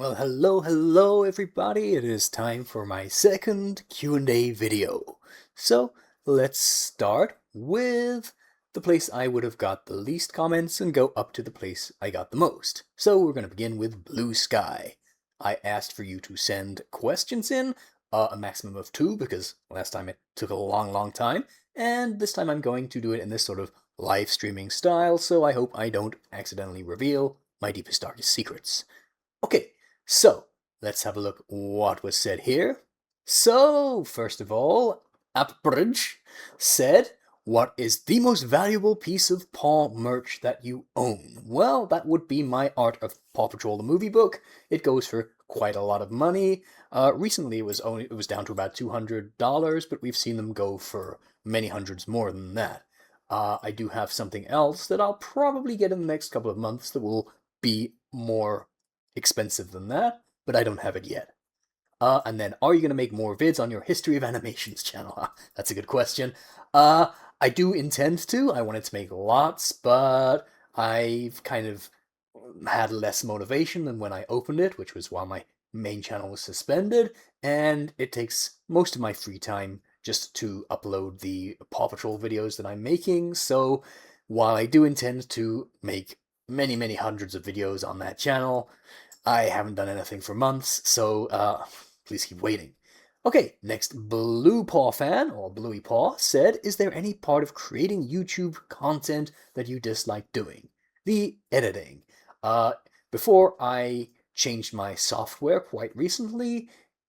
Well, hello everybody. It is time for my second Q&A video. So, let's start with the place I would have got the least comments and go up to the place I got the most. So, we're going to begin with Blue Sky. I asked for you to send questions in, a maximum of 2 because last time it took a long time, and this time I'm going to do it in this sort of live streaming style, so I hope I don't accidentally reveal my deepest darkest secrets. Okay, so let's have a look what was said here. So, first of all, Upbridge said, what is the most valuable piece of Paw merch that you own? Well, that would be my Art of Paw Patrol the movie book. It goes for quite a lot of money. Recently it was down to about $200, but we've seen them go for many hundreds more than that. I do have something else that I'll probably get in the next couple of months that will be more expensive than that, but I don't have it yet. And then, are you going to make more vids on your History of Animations channel? That's a good question. I do intend to. I wanted to make lots, but I've kind of had less motivation than when I opened it, which was while my main channel was suspended, and it takes most of my free time just to upload the Paw Patrol videos that I'm making, so while I do intend to make many hundreds of videos on that channel, I haven't done anything for months, so please keep waiting. Okay, next Blue Paw fan, or Bluey Paw, said, is there any part of creating YouTube content that you dislike doing? The editing. Before I changed my software quite recently,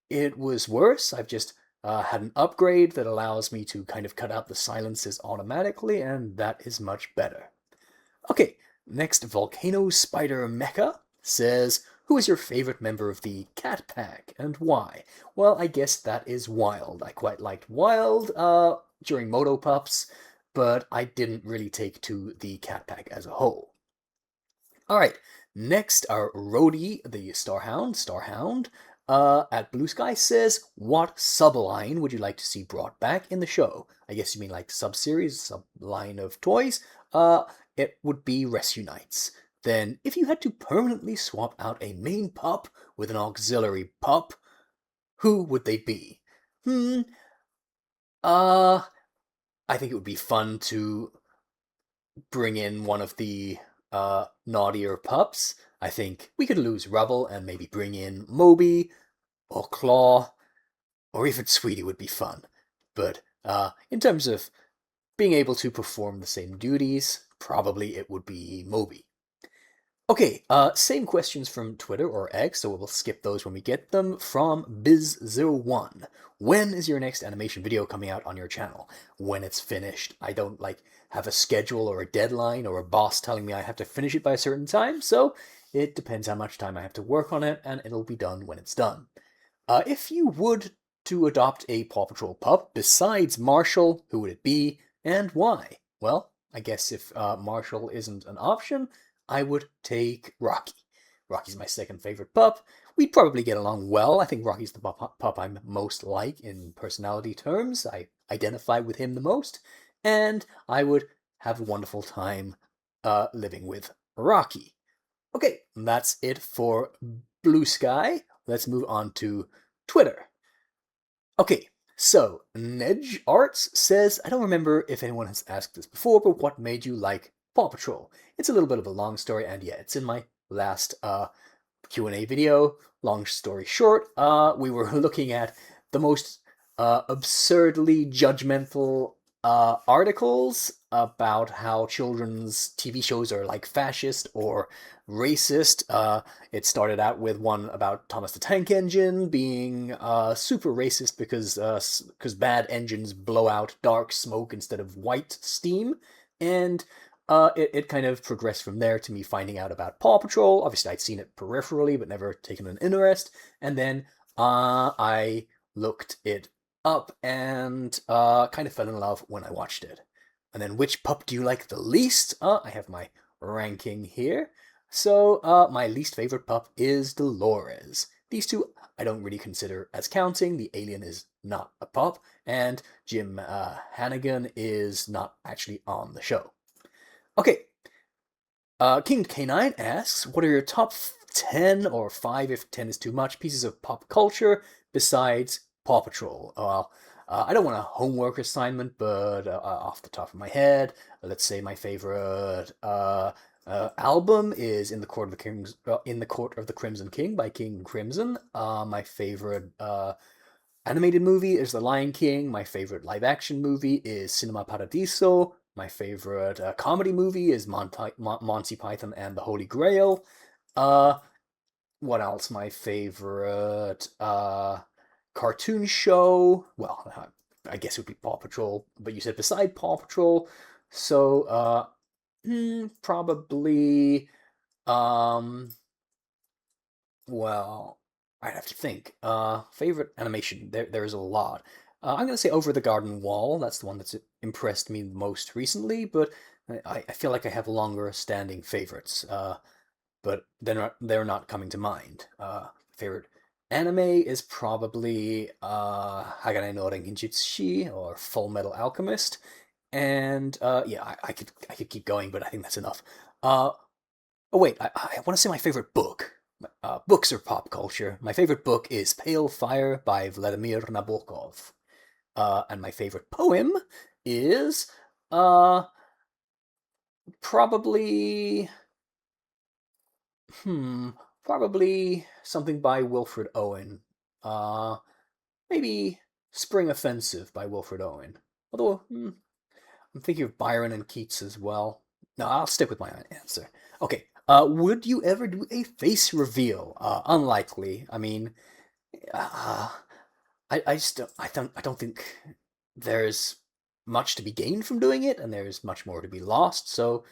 it was worse. I've just had an upgrade that allows me to kind of cut out the silences automatically, and that is much better. Okay, next Volcano Spider Mecha says, who is your favorite member of the Cat Pack, and why? Well, I guess that is Wild. I quite liked Wild during Moto Pups, but I didn't really take to the Cat Pack as a whole. Alright, next our Rhodey, the Starhound, at Blue Sky says, what sub-line would you like to see brought back in the show? I guess you mean like sub-series, sub-line of toys? It would be Rescue Knights. Then, if you had to permanently swap out a main pup with an auxiliary pup, who would they be? I think it would be fun to bring in one of the naughtier pups. I think we could lose Rubble and maybe bring in Moby or Claw, or even Sweetie would be fun. But in terms of being able to perform the same duties, probably it would be Moby. Okay, same questions from Twitter or X, so we'll skip those when we get them, from Biz01. When is your next animation video coming out on your channel? When it's finished. I don't, have a schedule or a deadline or a boss telling me I have to finish it by a certain time, so it depends how much time I have to work on it, and it'll be done when it's done. If you would to adopt a Paw Patrol pup besides Marshall, who would it be, and why? Well, I guess if Marshall isn't an option, I would take Rocky. Rocky's my second favorite pup. We'd probably get along well. I think Rocky's the pup I'm most like in personality terms. I identify with him the most, and I would have a wonderful time living with Rocky. Okay, that's it for Blue Sky. Let's move on to Twitter. Okay, so Nedge Arts says, I don't remember if anyone has asked this before, but what made you like Paw Patrol? It's a little bit of a long story, and yeah, it's in my last Q&A video. Long story short, we were looking at the most absurdly judgmental articles about how children's TV shows are like fascist or racist. It started out with one about Thomas the Tank Engine being super racist because bad engines blow out dark smoke instead of white steam, and it kind of progressed from there to me finding out about Paw Patrol. Obviously, I'd seen it peripherally, but never taken an interest. And then I looked it up and kind of fell in love when I watched it. And then, which pup do you like the least? I have my ranking here. So, my least favorite pup is Dolores. These two I don't really consider as counting. The alien is not a pup, and Jim Hannigan is not actually on the show. Okay, King K9 asks, what are your top 10 or 5 if 10 is too much pieces of pop culture besides Paw Patrol. Well, I don't want a homework assignment, but off the top of my head, let's say my favorite album is In the Court of the Crimson King by King Crimson. My favorite animated movie is The Lion King. My favorite live-action movie is Cinema Paradiso. My favorite comedy movie is Monty Python and the Holy Grail. Uh, what else? My favorite cartoon show. Well, I guess it would be Paw Patrol, but you said beside Paw Patrol, so probably well, I'd have to think. Favorite animation? There's a lot. I'm gonna say Over the Garden Wall. That's the one that's impressed me most recently, but I feel like I have longer standing favorites. But they're not coming to mind. Favorite anime is probably Hagane no Rengenjutsu or Full Metal Alchemist, and yeah, I could keep going, but I think that's enough. Oh wait, I want to say my favorite book. Books are pop culture. My favorite book is Pale Fire by Vladimir Nabokov. And my favorite poem is probably hmm probably something by Wilfred Owen. Uh, Maybe Spring Offensive by Wilfred Owen. Although I'm thinking of Byron and Keats as well. No, I'll stick with my answer. Okay. Would you ever do a face reveal? Unlikely. I mean, uh, I just I don't think there's much to be gained from doing it, and there's much more to be lost. So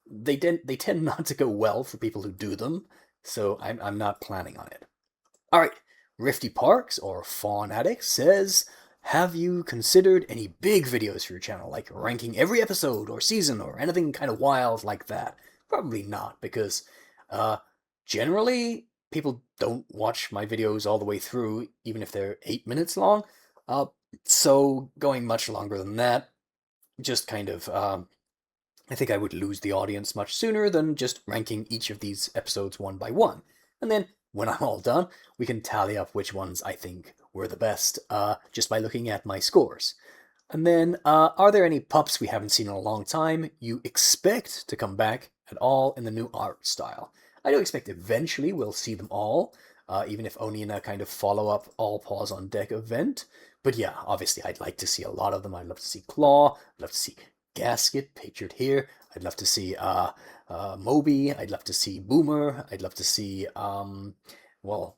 they tend not to go well for people who do them. So I'm not planning on it. All right, Rifty Parks or Fawn Addict says, have you considered any big videos for your channel, like ranking every episode or season or anything kind of wild like that? Probably not, because uh, generally people don't watch my videos all the way through, even if they're 8 minutes long. Uh, so going much longer than that, just kind of I think I would lose the audience much sooner than just ranking each of these episodes one by one. And then, when I'm all done, we can tally up which ones I think were the best, just by looking at my scores. And then, are there any pups we haven't seen in a long time you expect to come back at all in the new art style? I do expect eventually we'll see them all, even if only in a kind of follow-up All Paws on Deck event. But yeah, obviously I'd like to see a lot of them. I'd love to see Claw, I'd love to see Gasket, pictured here. I'd love to see Moby. I'd love to see Boomer. I'd love to see, well,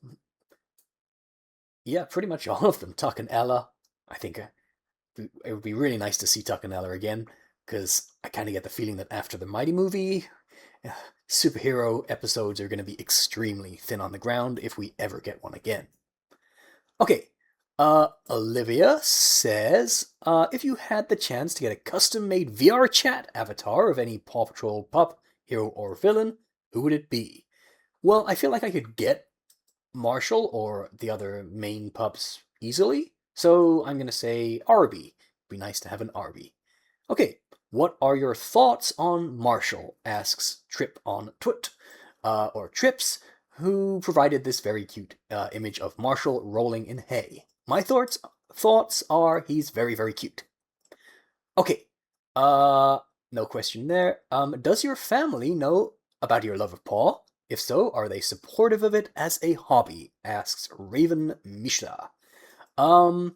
yeah, pretty much all of them. Tuck and Ella. I think it would be really nice to see Tuck and Ella again, because I kind of get the feeling that after the Mighty movie, superhero episodes are going to be extremely thin on the ground if we ever get one again. Okay, Olivia says, if you had the chance to get a custom-made VR chat avatar of any Paw Patrol pup, hero, or villain, who would it be? Well, I feel like I could get Marshall or the other main pups easily, so I'm gonna say Arby. Be nice to have an Arby. Okay, what are your thoughts on Marshall? Asks Trip on Twit, or Trips, who provided this very cute image of Marshall rolling in hay. My thoughts are he's very, very cute. Okay, no question there. Does your family know about your love of Paw? If so, are they supportive of it as a hobby? Asks Raven Mishra. Um,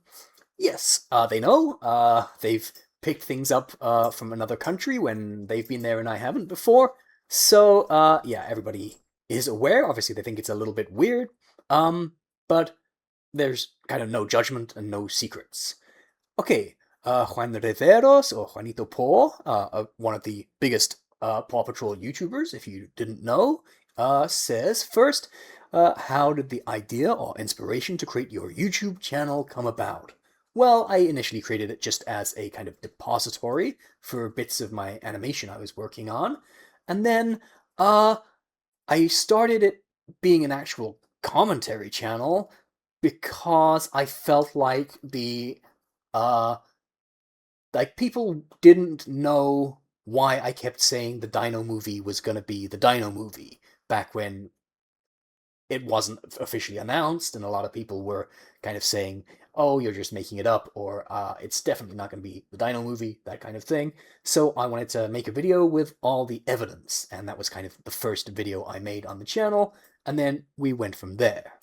yes, they know. They've picked things up from another country when they've been there and I haven't before. So, yeah, everybody is aware. Obviously, they think it's a little bit weird. But there's kind of no judgment and no secrets. Okay, Juan Riveros, or Juanito Paw, one of the biggest Paw Patrol YouTubers, if you didn't know, says, first, how did the idea or inspiration to create your YouTube channel come about? Well, I initially created it just as a kind of depository for bits of my animation I was working on, and then I started it being an actual commentary channel because I felt like uh people didn't know why I kept saying the Dino movie was gonna be the Dino movie back when it wasn't officially announced, and a lot of people were kind of saying, oh, you're just making it up, or it's definitely not going to be the Dino movie, that kind of thing. So I wanted to make a video with all the evidence, and that was kind of the first video I made on the channel, and then we went from there.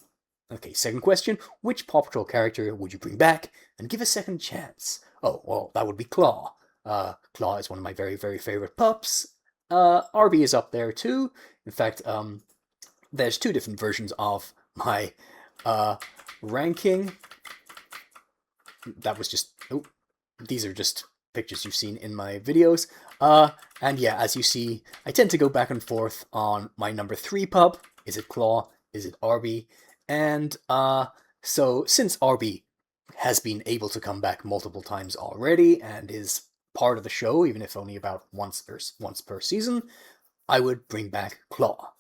Okay, second question, which Paw Patrol character would you bring back and give a second chance? Oh, well, that would be Claw. Claw is one of my very, very favorite pups. Arby is up there too. In fact, there's two different versions of my ranking. That was just, oh, these are just pictures you've seen in my videos. And yeah, as you see, I tend to go back and forth on my number 3 pup. Is it Claw? Is it Arby? And so since Arby has been able to come back multiple times already and is part of the show, even if only about once per season, I would bring back Claw.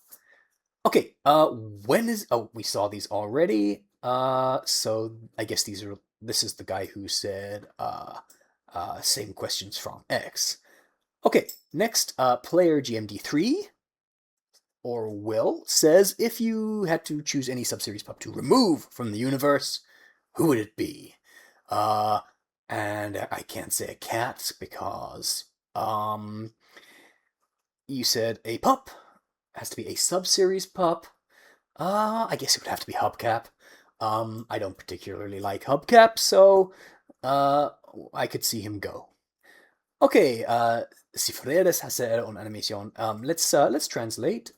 Okay, when is... Oh, we saw these already. So I guess this is the guy who said, same questions from X. Okay, next, player GMD3, or Will, says, if you had to choose any subseries pup to remove from the universe, who would it be? And I can't say a cat because, you said a pup. Has to be a sub-series pup. I guess it would have to be Hubcap. I don't particularly like Hubcap, so I could see him go. Okay, si fredes hacer una animación. Let's translate.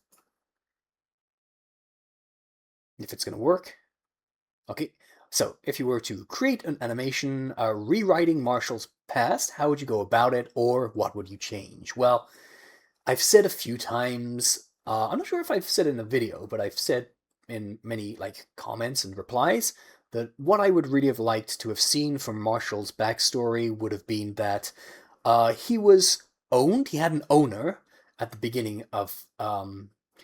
If it's gonna work. Okay, so if you were to create an animation rewriting Marshall's past, how would you go about it, or what would you change? Well, I've said a few times, I'm not sure if I've said it in a video, but I've said in many comments and replies that what I would really have liked to have seen from Marshall's backstory would have been that he was owned, he had an owner at the beginning of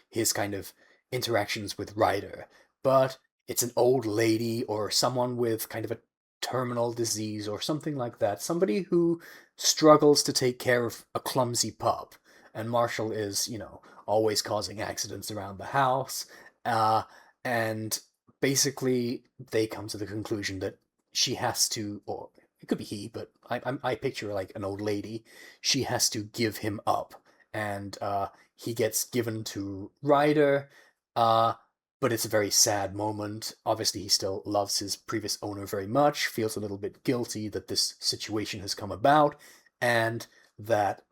his kind of interactions with Ryder, but it's an old lady or someone with kind of a terminal disease or something like that, somebody who struggles to take care of a clumsy pup. And Marshall is, always causing accidents around the house. And basically, they come to the conclusion that she has to, or it could be he, but I picture like an old lady. She has to give him up, and he gets given to Ryder. But it's a very sad moment. Obviously, he still loves his previous owner very much, feels a little bit guilty that this situation has come about, and that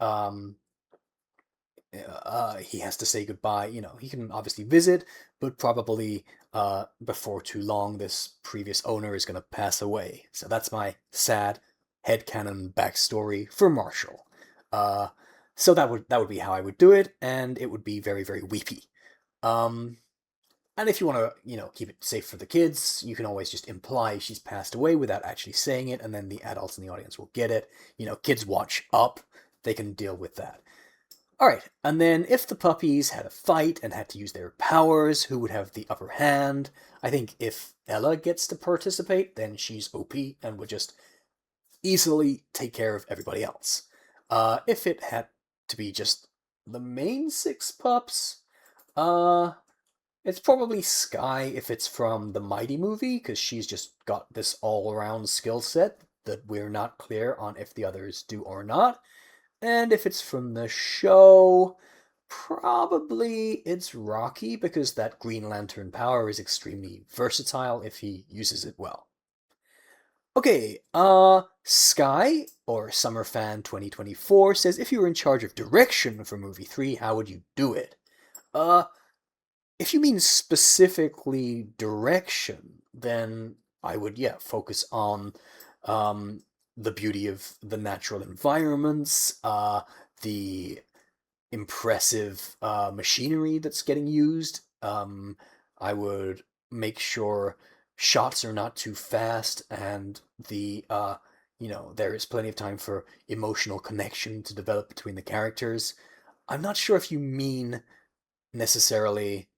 he has to say goodbye. He can obviously visit, but probably before too long, this previous owner is going to pass away. So that's my sad headcanon backstory for Marshall. So that would be how I would do it, and it would be very, very weepy. And if you want to, keep it safe for the kids, you can always just imply she's passed away without actually saying it, and then the adults in the audience will get it. Kids watch Up. They can deal with that. Alright, and then if the puppies had a fight and had to use their powers, who would have the upper hand? I think if Ella gets to participate, then she's OP and would just easily take care of everybody else. If it had to be just the main 6 pups, it's probably Skye if it's from the Mighty movie, because she's just got this all-around skill set that we're not clear on if the others do or not. And if it's from the show, probably it's Rocky, because that Green Lantern power is extremely versatile if he uses it well. Okay, Skye, or SummerFan2024, says, if you were in charge of direction for movie 3, how would you do it? If you mean specifically direction, then I would, focus on the beauty of the natural environments, the impressive machinery that's getting used. I would make sure shots are not too fast, and there is plenty of time for emotional connection to develop between the characters. I'm not sure if you mean necessarily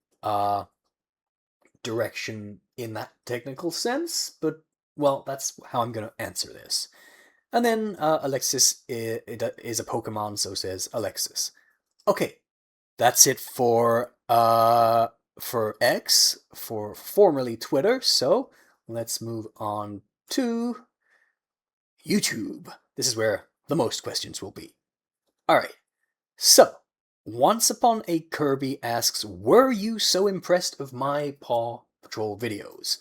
direction in that technical sense, but, well, that's how I'm going to answer this. And then Alexis is a Pokemon, so says Alexis. Okay, that's it for for X, for formerly Twitter. So let's move on to YouTube. This is where the most questions will be. Alright, so Once Upon a Kirby asks, were you so impressed of my Paw Patrol videos?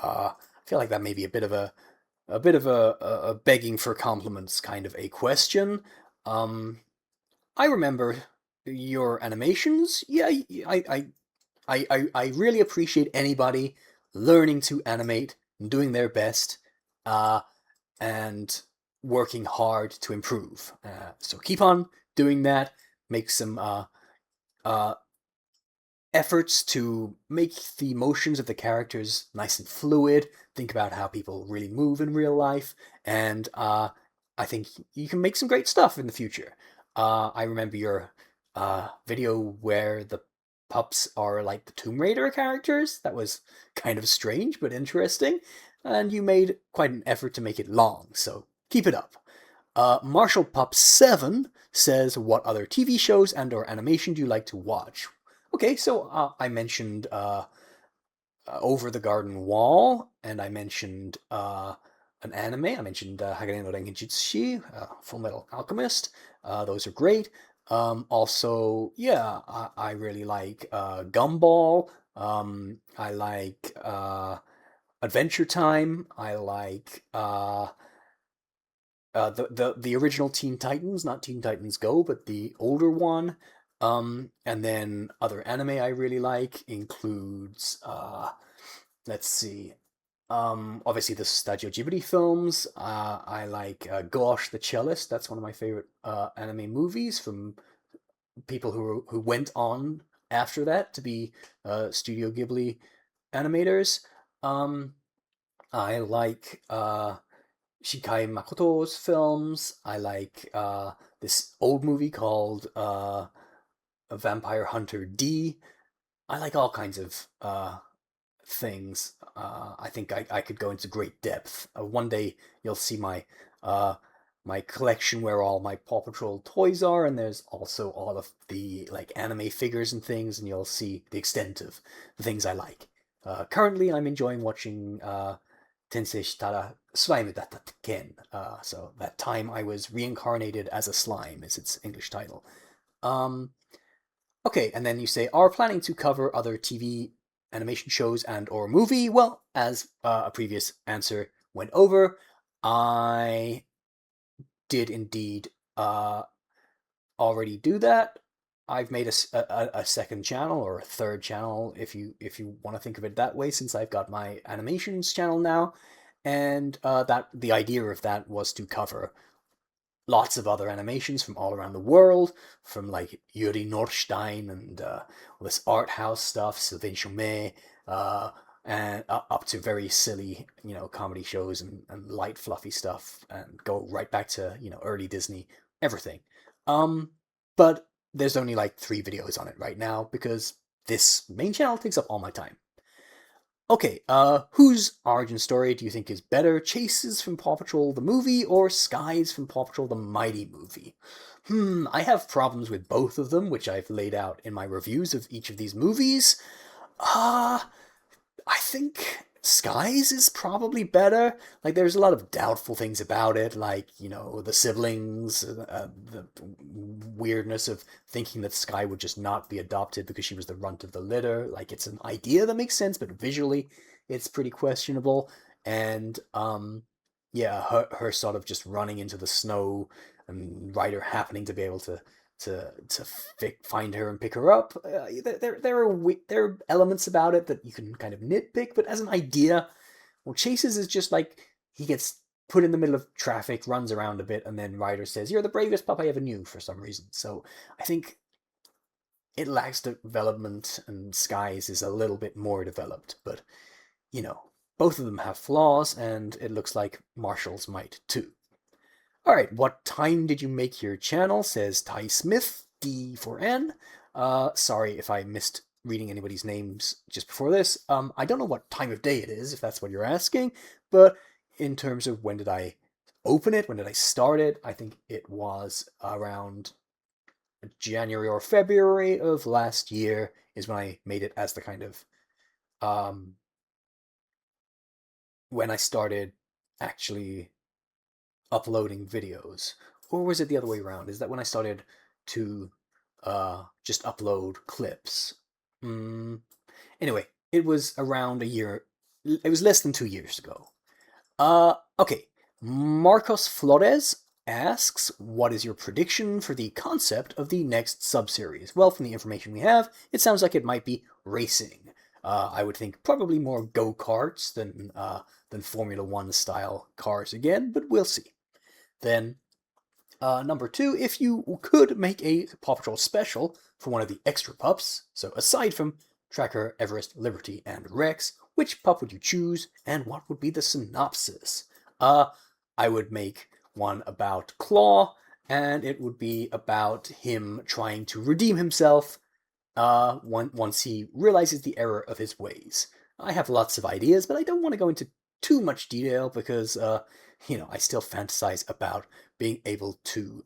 I feel like that may be a bit of a begging for compliments kind of a question. I remember your animations. Yeah, I really appreciate anybody learning to animate and doing their best, and working hard to improve. So keep on doing that. Make some efforts to make the motions of the characters nice and fluid. Think about how people really move in real life, and I think you can make some great stuff in the future. I remember your video where the pups are like the Tomb Raider characters. That was kind of strange but interesting, and you made quite an effort to make it long, so keep it up. Marshall Pup 7 says, what other TV shows and or animation do you like to watch? Okay, so I mentioned Over the Garden Wall, and I mentioned an anime. I mentioned Hagane no Rengenjutsu, Full Metal Alchemist. Those are great. Also, yeah, I really like Gumball. I like Adventure Time. I like the original Teen Titans, not Teen Titans Go, but the older one. And then other anime I really like includes, let's see, obviously the Studio Ghibli films. I like Gouache the Cellist. That's one of my favorite anime movies from people who went on after that to be Studio Ghibli animators. I like Shikai Makoto's films. I like this old movie called Vampire Hunter D. I like all kinds of things. I think I could go into great depth. One day you'll see my collection where all my Paw Patrol toys are, and there's also all of the like anime figures and things, and you'll see the extent of the things I like. Currently, I'm enjoying watching Tensei Shitara Slime Datta Ken. So that time I was reincarnated as a slime is its English title. Okay, and then you say, are planning to cover other TV animation shows and or movie? Well, as a previous answer went over, I did indeed already do that. I've made a second channel, or a third channel, if you want to think of it that way, since I've got my animations channel now, and that the idea of that was to cover lots of other animations from all around the world, from like Yuri Norstein and all this art house stuff, Sylvain Chomet, and up to very silly, comedy shows and light, fluffy stuff, and go right back to, early Disney, everything. But there's only like 3 videos on it right now because this main channel takes up all my time. Okay, whose origin story do you think is better? Chase's from Paw Patrol the movie or Sky's from Paw Patrol the Mighty movie? I have problems with both of them, which I've laid out in my reviews of each of these movies. I think Skies is probably better. Like, there's a lot of doubtful things about it, like, the siblings, the weirdness of thinking that Sky would just not be adopted because she was the runt of the litter. Like, it's an idea that makes sense, but visually, it's pretty questionable. And, yeah, her sort of just running into the snow and Ryder happening to be able to find her and pick her up. There are elements about it that you can kind of nitpick, but as an idea, well, Chase's is just like he gets put in the middle of traffic, runs around a bit, and then Ryder says, "You're the bravest pup I ever knew," for some reason. So I think it lacks development, and Sky's is a little bit more developed, but both of them have flaws, and it looks like Marshall's might too. Alright, what time did you make your channel? Says Ty Smith, D4N. Sorry if I missed reading anybody's names just before this. I don't know what time of day it is, if that's what you're asking, but in terms of when did I open it, when did I start it, I think it was around January or February of last year is when I made it as the kind of when I started actually uploading videos. Or was it the other way around? Is that when I started to just upload clips? Anyway, it was around a year. It was less than 2 years ago. Okay. Marcos Flores asks, what is your prediction for the concept of the next subseries? Well, from the information we have, it sounds like it might be racing. I would think probably more go-karts than Formula One style cars again, but we'll see. Then, number 2, if you could make a Paw Patrol special for one of the extra pups, so aside from Tracker, Everest, Liberty, and Rex, which pup would you choose, and what would be the synopsis? I would make one about Claw, and it would be about him trying to redeem himself once he realizes the error of his ways. I have lots of ideas, but I don't want to go into too much detail because, I still fantasize about being able to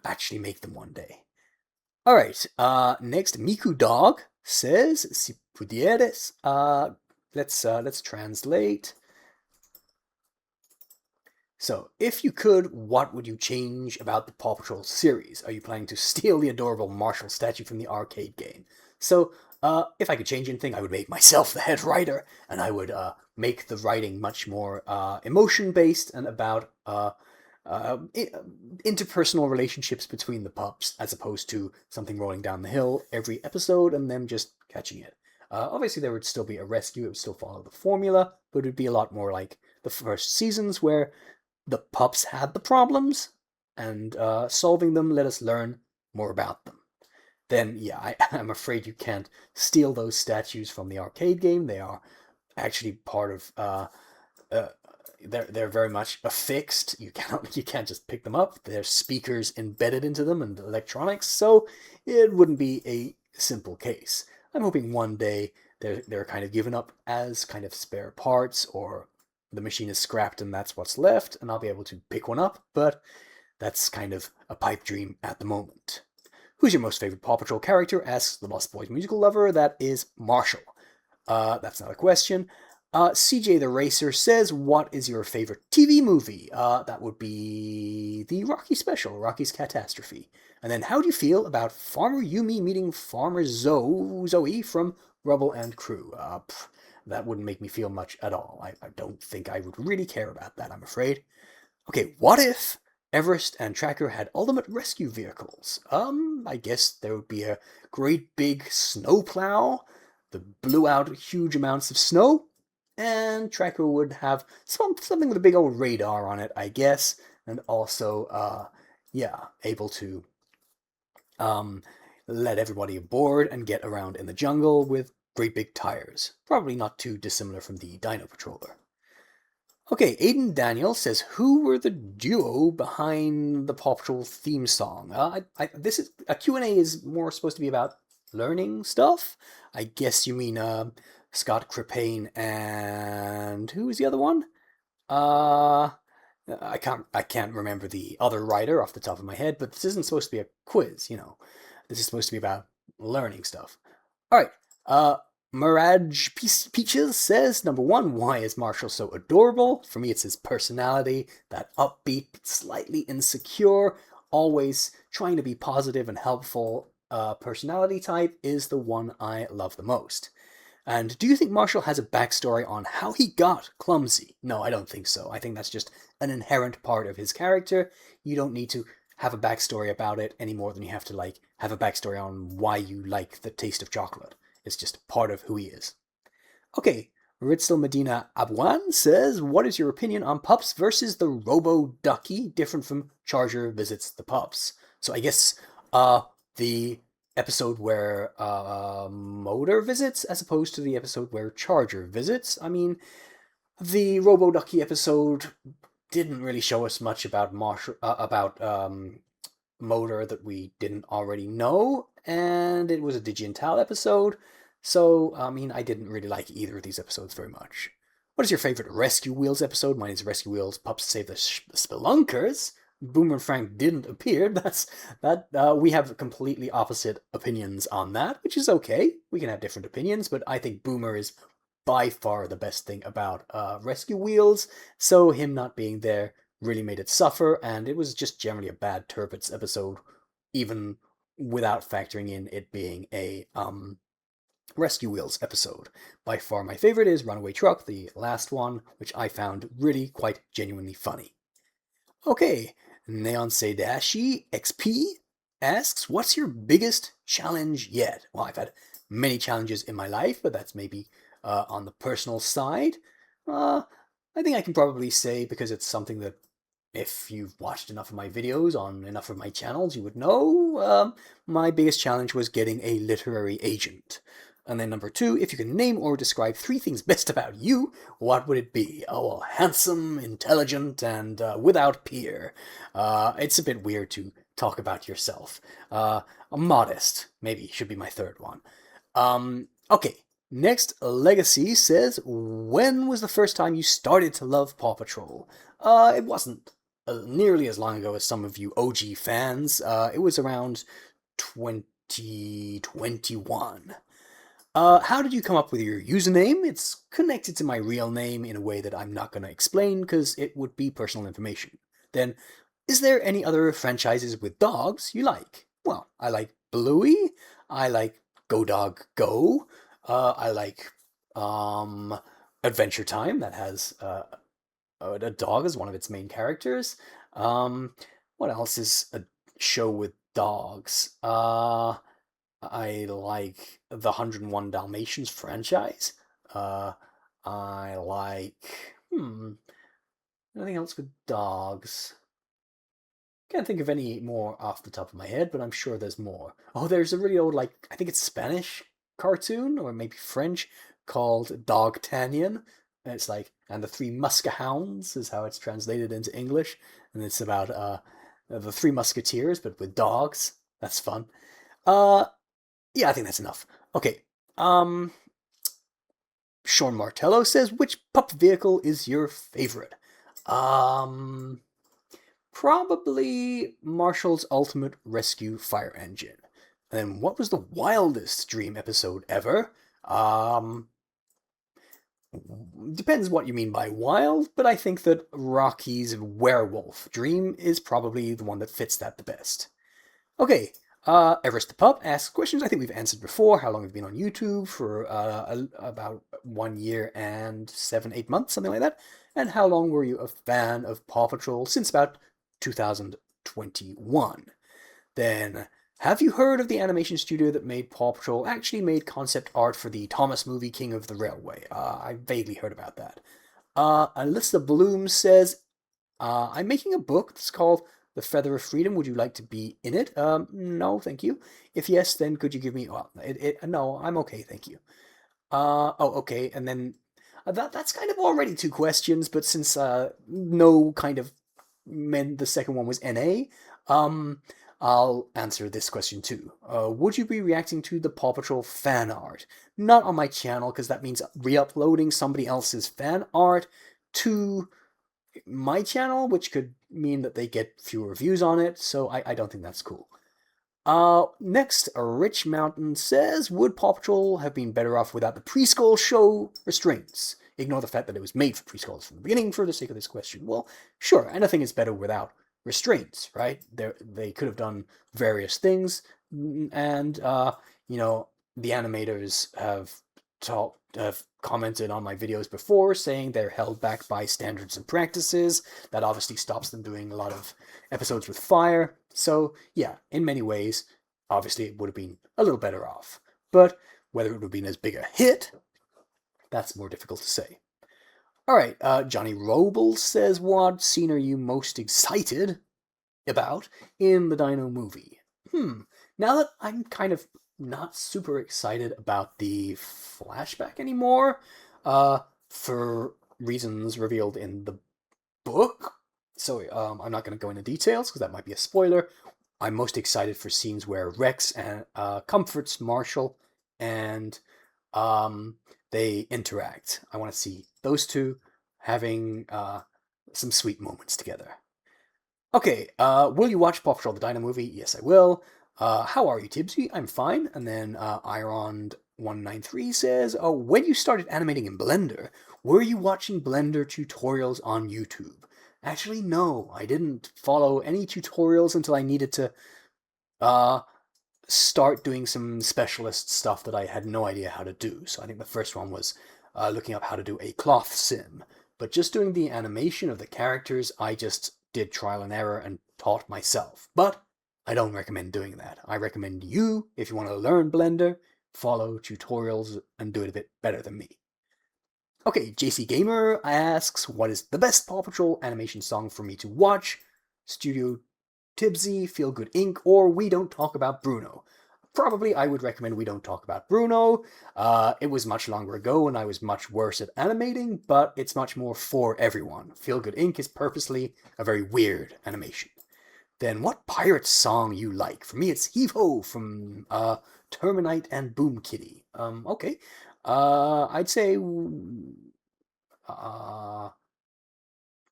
actually make them one day. All right. Next, Miku Dog says, "Si pudieres." Let's translate. So, if you could, what would you change about the Paw Patrol series? Are you planning to steal the adorable Marshall statue from the arcade game? So, if I could change anything, I would make myself the head writer, and I would make the writing much more emotion-based and about interpersonal relationships between the pups, as opposed to something rolling down the hill every episode and them just catching it. Obviously, there would still be a rescue, it would still follow the formula, but it would be a lot more like the first seasons where the pups had the problems, and solving them let us learn more about them. Then, yeah, I'm afraid you can't steal those statues from the arcade game. They are actually part of they're very much affixed. You can't just pick them up. There's speakers embedded into them and electronics, so it wouldn't be a simple case. I'm hoping one day they're kind of given up as kind of spare parts, or the machine is scrapped and that's what's left, and I'll be able to pick one up, but that's kind of a pipe dream at the moment. Who's your most favorite Paw Patrol character? Asks the Lost Boys musical lover. That is Marshall. That's not a question. CJ the Racer says, what is your favorite TV movie? That would be the Rocky special, Rocky's Catastrophe. And then, how do you feel about Farmer Yumi meeting Farmer Zoe from Rubble and Crew? That wouldn't make me feel much at all. I don't think I would really care about that, I'm afraid. Okay, what if Everest and Tracker had ultimate rescue vehicles? I guess there would be a great big snowplow that blew out huge amounts of snow, and Tracker would have something with a big old radar on it, I guess, and also, able to let everybody aboard and get around in the jungle with great big tires. Probably not too dissimilar from the Dino Patroller. Okay, Aiden Daniel says, who were the duo behind the Paw Patrol theme song? This is a Q&A is more supposed to be about learning stuff. I guess you mean Scott Crepane and who is the other one? I can't remember the other writer off the top of my head, but this isn't supposed to be a quiz, This is supposed to be about learning stuff. All right. Mirage Peaches says, number 1, why is Marshall so adorable? For me, it's his personality, that upbeat, slightly insecure, always trying to be positive and helpful personality type is the one I love the most. And do you think Marshall has a backstory on how he got clumsy? No, I don't think so. I think that's just an inherent part of his character. You don't need to have a backstory about it any more than you have to, have a backstory on why you like the taste of chocolate. It's just part of who he is. Okay, Ritzel Medina Abwan says, what is your opinion on Pups versus the Robo-Ducky, different from Charger Visits the Pups? So I guess the episode where Motor visits as opposed to the episode where Charger visits. I mean, the Robo-Ducky episode didn't really show us much about Motor that we didn't already know, and it was a Digital episode, so, I didn't really like either of these episodes very much. What is your favorite Rescue Wheels episode? Mine is Rescue Wheels Pups Save the Spelunkers. Boomer and Frank didn't appear, we have completely opposite opinions on that, which is okay. We can have different opinions, but I think Boomer is by far the best thing about Rescue Wheels, so him not being there really made it suffer, and it was just generally a bad Turpits episode, even without factoring in it being a Rescue Wheels episode. By far my favorite is Runaway Truck, the last one, which I found really quite genuinely funny. Okay, Neon Seidashi XP asks, what's your biggest challenge yet? Well, I've had many challenges in my life, but that's maybe on the personal side. I think I can probably say, because it's something that if you've watched enough of my videos on enough of my channels, you would know, my biggest challenge was getting a literary agent. And then number 2, if you can name or describe 3 things best about you, what would it be? Oh, well, handsome, intelligent, and without peer. It's a bit weird to talk about yourself. Modest, maybe, should be my 3rd one. Okay, next, Legacy says, when was the first time you started to love Paw Patrol? It wasn't nearly as long ago as some of you OG fans. It was around 2021. How did you come up with your username? It's connected to my real name in a way that I'm not going to explain because it would be personal information. Then, is there any other franchises with dogs you like? Well, I like Bluey. I like Go Dog Go. I like Adventure Time, that has a dog as one of its main characters. What else is a show with dogs? I like the 101 Dalmatians franchise. I like, anything else with dogs? Can't think of any more off the top of my head, but I'm sure there's more. Oh, there's a really old, like, I think it's Spanish cartoon, or maybe French, called Dogtanian. And it's like, and the Three Muskehounds is how it's translated into English. And it's about the Three Musketeers, but with dogs. That's fun. Yeah, I think that's enough. Okay. Sean Martello says, which pup vehicle is your favorite? Probably Marshall's Ultimate Rescue Fire Engine. And then what was the wildest dream episode ever? Depends what you mean by wild, but I think that Rocky's werewolf dream is probably the one that fits that the best. Okay, Everest the Pup asks questions I think we've answered before. How long have you been on YouTube? For about 1 year and 7-8 months, something like that. And how long were you a fan of Paw Patrol? Since about 2021. Then, have you heard of the animation studio that made Paw Patrol actually made concept art for the Thomas movie King of the Railway? I vaguely heard about that. Alyssa Bloom says, I'm making a book that's called The Feather of Freedom. Would you like to be in it? No, thank you. If yes, then could you give me... Well, no, I'm okay, thank you. Okay, and then... that's kind of already 2 questions, but since no kind of meant the second one was NA, I'll answer this question too. Would you be reacting to the Paw Patrol fan art? Not on my channel, because that means re-uploading somebody else's fan art to my channel, which could mean that they get fewer views on it, so I don't think that's cool. Next, Rich Mountain says, would Paw Patrol have been better off without the preschool show restraints? Ignore the fact that it was made for preschoolers from the beginning for the sake of this question. Well, sure, anything is better without restraints, right? They could have done various things, and, the animators have commented on my videos before saying they're held back by standards and practices. That obviously stops them doing a lot of episodes with fire. So, yeah, in many ways, obviously it would have been a little better off. But whether it would have been as big a hit, that's more difficult to say. Alright, Johnny Robles says, what scene are you most excited about in the Dino movie? Now that I'm kind of not super excited about the flashback anymore, for reasons revealed in the book, so I'm not going to go into details because that might be a spoiler. I'm most excited for scenes where Rex comforts Marshall and they interact. I want to see those two having some sweet moments together. Okay, will you watch Paw Patrol the Dino movie? Yes, I will. How are you, Tybsy? I'm fine. And then Iron193 says, oh, when you started animating in Blender, were you watching Blender tutorials on YouTube? Actually, no, I didn't follow any tutorials until I needed to uh, start doing some specialist stuff that I had no idea how to do. So I think the first one was looking up how to do a cloth sim. But just doing the animation of the characters, I just did trial and error and taught myself. But I don't recommend doing that. I recommend you, if you want to learn Blender, follow tutorials and do it a bit better than me. Okay, JC Gamer asks, what is the best Paw Patrol animation song for me to watch? Studio Tybsy, Feel Good Inc., or We Don't Talk About Bruno. Probably I would recommend We Don't Talk About Bruno. It was much longer ago and I was much worse at animating, but it's much more for everyone. Feel Good Inc. is purposely a very weird animation. Then what pirate song you like? For me, it's Heave Ho from Terminite and Boom Kitty. Okay. I'd say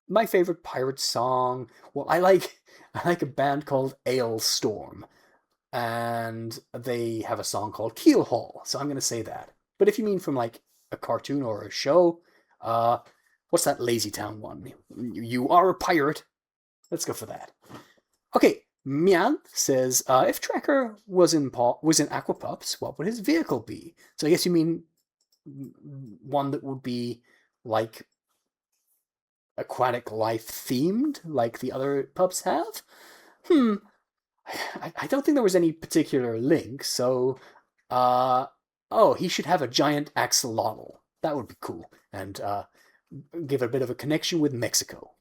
my favorite pirate song. Well, I like a band called Ailstorm, and they have a song called Keel Haul. So I'm gonna say that. But if you mean from like a cartoon or a show, uh, what's that Lazy Town one? You are a pirate. Let's go for that. Okay, Mian says, if Tracker was in Aqua Pups, what would his vehicle be? So I guess you mean one that would be like aquatic life themed, like the other pups have? I don't think there was any particular link, so oh, he should have a giant axolotl. That would be cool, and give a bit of a connection with Mexico.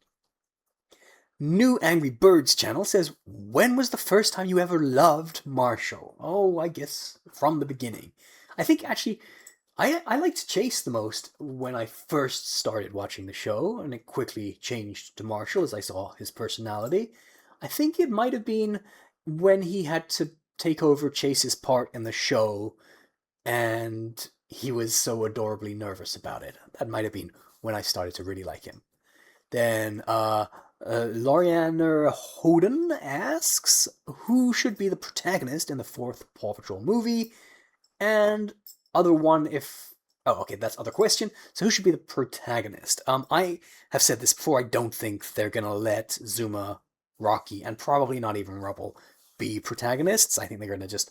New Angry Birds channel says, when was the first time you ever loved Marshall? Oh, I guess from the beginning. I think actually I liked Chase the most when I first started watching the show, and it quickly changed to Marshall as I saw his personality. I think it might have been when he had to take over Chase's part in the show, and he was so adorably nervous about it. That might have been when I started to really like him. Then, Lorianer Hoden asks, who should be the protagonist in the fourth Paw Patrol movie? And other one if... Oh, okay, that's other question. So who should be the protagonist? I have said this before, I don't think they're gonna let Zuma, Rocky, and probably not even Rubble be protagonists. I think they're gonna just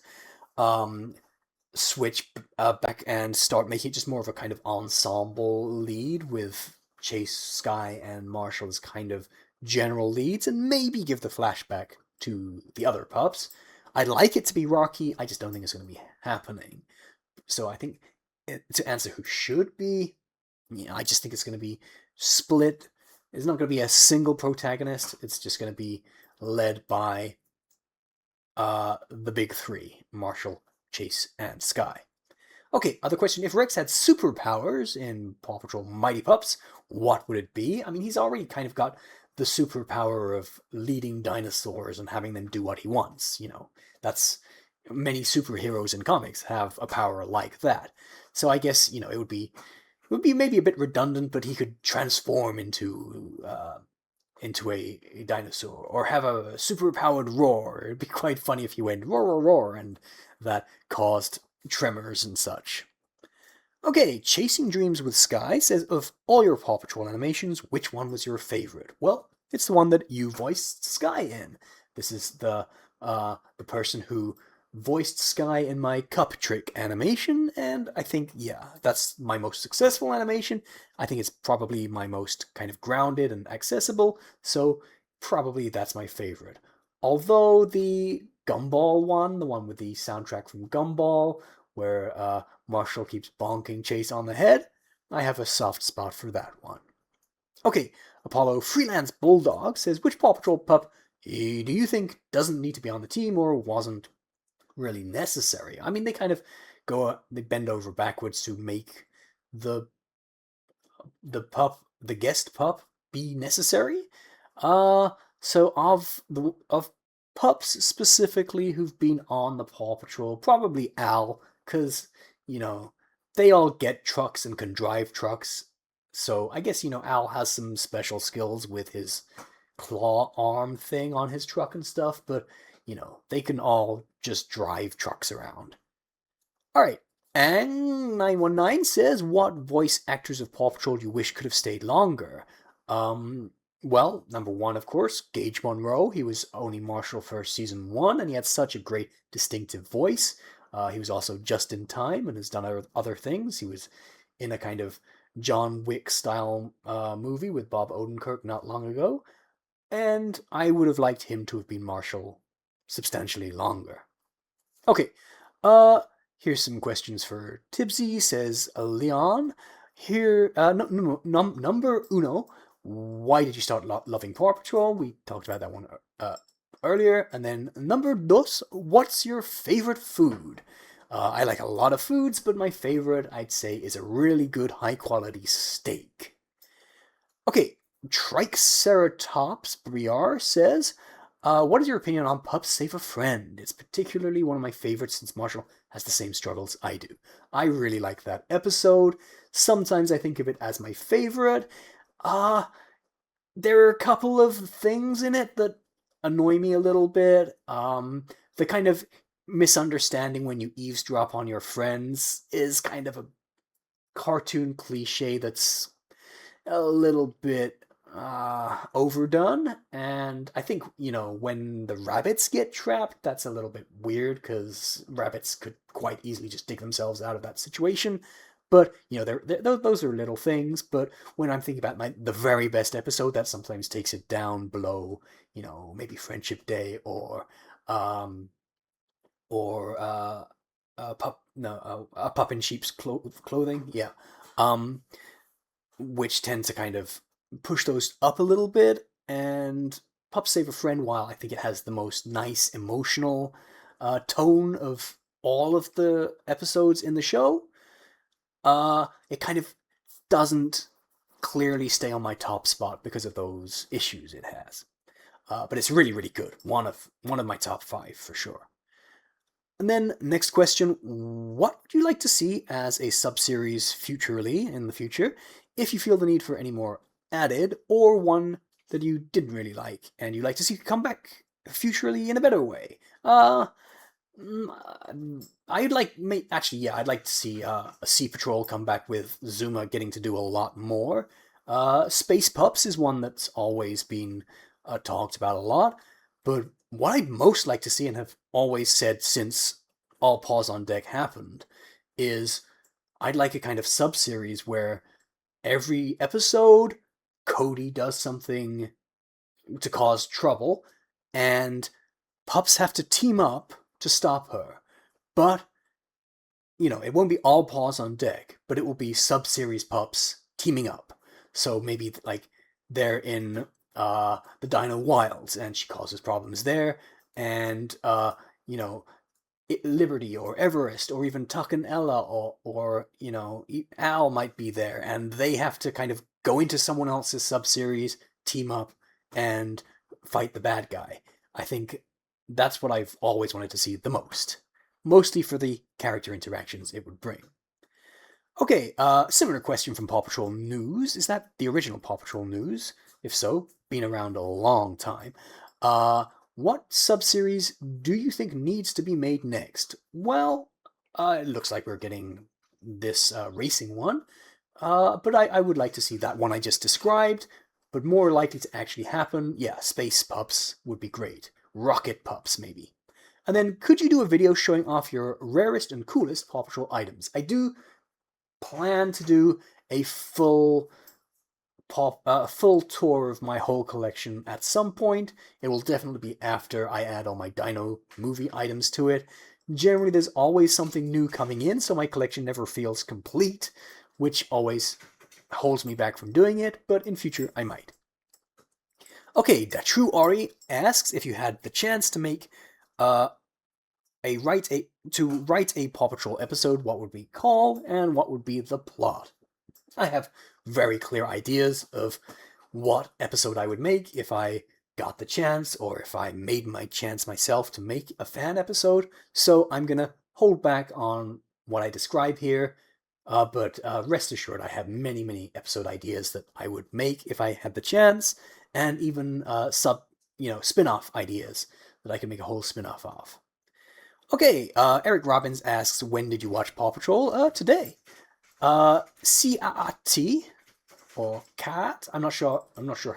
switch back and start making it just more of a kind of ensemble lead with Chase, Sky, and Marshall as kind of general leads, and maybe give the flashback to the other pups. I'd like it to be Rocky, I just don't think it's going to be happening. So I think to answer who should be, I just think it's going to be split. It's not going to be a single protagonist. It's just going to be led by the big three, Marshall, Chase, and Sky. Okay, other question. If Rex had superpowers in Paw Patrol Mighty Pups, what would it be? I mean, he's already kind of got the superpower of leading dinosaurs and having them do what he wants. That's many superheroes in comics have a power like that. So I guess, it would be maybe a bit redundant, but he could transform into a dinosaur or have a superpowered roar. It'd be quite funny if he went roar, roar, roar, and that caused tremors and such. Okay, Chasing Dreams with Sky says, of all your Paw Patrol animations, which one was your favorite? Well, it's the one that you voiced Sky in. This is the person who voiced Sky in my Cup Trick animation, and I think, yeah, that's my most successful animation. I think it's probably my most kind of grounded and accessible, so probably that's my favorite. Although the Gumball one, the one with the soundtrack from Gumball, where Marshall keeps bonking Chase on the head, I have a soft spot for that one. Okay, Apollo Freelance Bulldog says, which Paw Patrol pup do you think doesn't need to be on the team or wasn't really necessary? I mean, they kind of they bend over backwards to make the guest pup be necessary. So of pups specifically who've been on the Paw Patrol, probably Al, because they all get trucks and can drive trucks. So I guess Al has some special skills with his claw arm thing on his truck and stuff, but, they can all just drive trucks around. Alright, and 919 says, what voice actors of Paw Patrol do you wish could have stayed longer? Well, number one, of course, Gage Monroe. He was Oni Marshall for season 1, and he had such a great distinctive voice. He was also just in time and has done other things. He was in a kind of John Wick-style movie with Bob Odenkirk not long ago, and I would have liked him to have been Marshall substantially longer. Okay, here's some questions for Tybsy, says Leon. Here, number uno, why did you start loving Paw Patrol? We talked about that one earlier. And then number dos, what's your favorite food? I like a lot of foods, but my favorite, I'd say, is a really good high-quality steak. Okay, Triceratops Briar says, what is your opinion on Pups Save a Friend? It's particularly one of my favorites since Marshall has the same struggles I do. I really like that episode. Sometimes I think of it as my favorite. There are a couple of things in it that annoy me a little bit. The kind of misunderstanding when you eavesdrop on your friends is kind of a cartoon cliche that's a little bit overdone, and I think, when the rabbits get trapped, that's a little bit weird, because rabbits could quite easily just dig themselves out of that situation. But, those are little things, but when I'm thinking about the very best episode, that sometimes takes it down below, maybe Friendship Day, or a pup in sheep's clothing, yeah. Which tend to kind of push those up a little bit, and Pups Save a Friend, while I think it has the most nice emotional tone of all of the episodes in the show, it kind of doesn't clearly stay on my top spot because of those issues it has. But it's really, really good. One of my top 5 for sure. And then next question, what would you like to see as a sub-series futurely in the future, if you feel the need for any more added, or one that you didn't really like and you'd like to see come back futurely in a better way? I'd like to see a Sea Patrol come back with Zuma getting to do a lot more. Space Pups is one that's always been talked about a lot, but what I'd most like to see, and have always said since All Paws on Deck happened, is I'd like a kind of sub-series where every episode Cody does something to cause trouble, and pups have to team up to stop her. But, it won't be All Paws on Deck, but it will be sub-series pups teaming up. So maybe, they're in the Dino Wilds, and she causes problems there, and, Liberty or Everest or even Tuck and Ella or Al might be there, and they have to kind of go into someone else's sub-series, team up, and fight the bad guy. I think that's what I've always wanted to see the most. Mostly for the character interactions it would bring. Okay, similar question from Paw Patrol News. Is that the original Paw Patrol News? If so, been around a long time. What sub-series do you think needs to be made next? Well, it looks like we're getting this racing one, but I would like to see that one I just described, but more likely to actually happen, yeah, Space Pups would be great. Rocket Pups, maybe. And then, could you do a video showing off your rarest and coolest Paw Patrol items? I do plan to do a full tour of my whole collection at some point. It will definitely be after I add all my Dino movie items to it. Generally, there's always something new coming in, so my collection never feels complete, which always holds me back from doing it, but in future I might. Okay, Da True Ari asks if you had the chance to make write a Paw Patrol episode, what would be called and what would be the plot? I have very clear ideas of what episode I would make if I got the chance, or if I made my chance myself to make a fan episode, so I'm gonna hold back on what I describe here But rest assured, I have many, many episode ideas that I would make if I had the chance, and even spin-off ideas that I could make a whole spin-off of. Okay, Eric Robbins asks, when did you watch Paw Patrol? Today. C-A-A-T, or cat. I'm not sure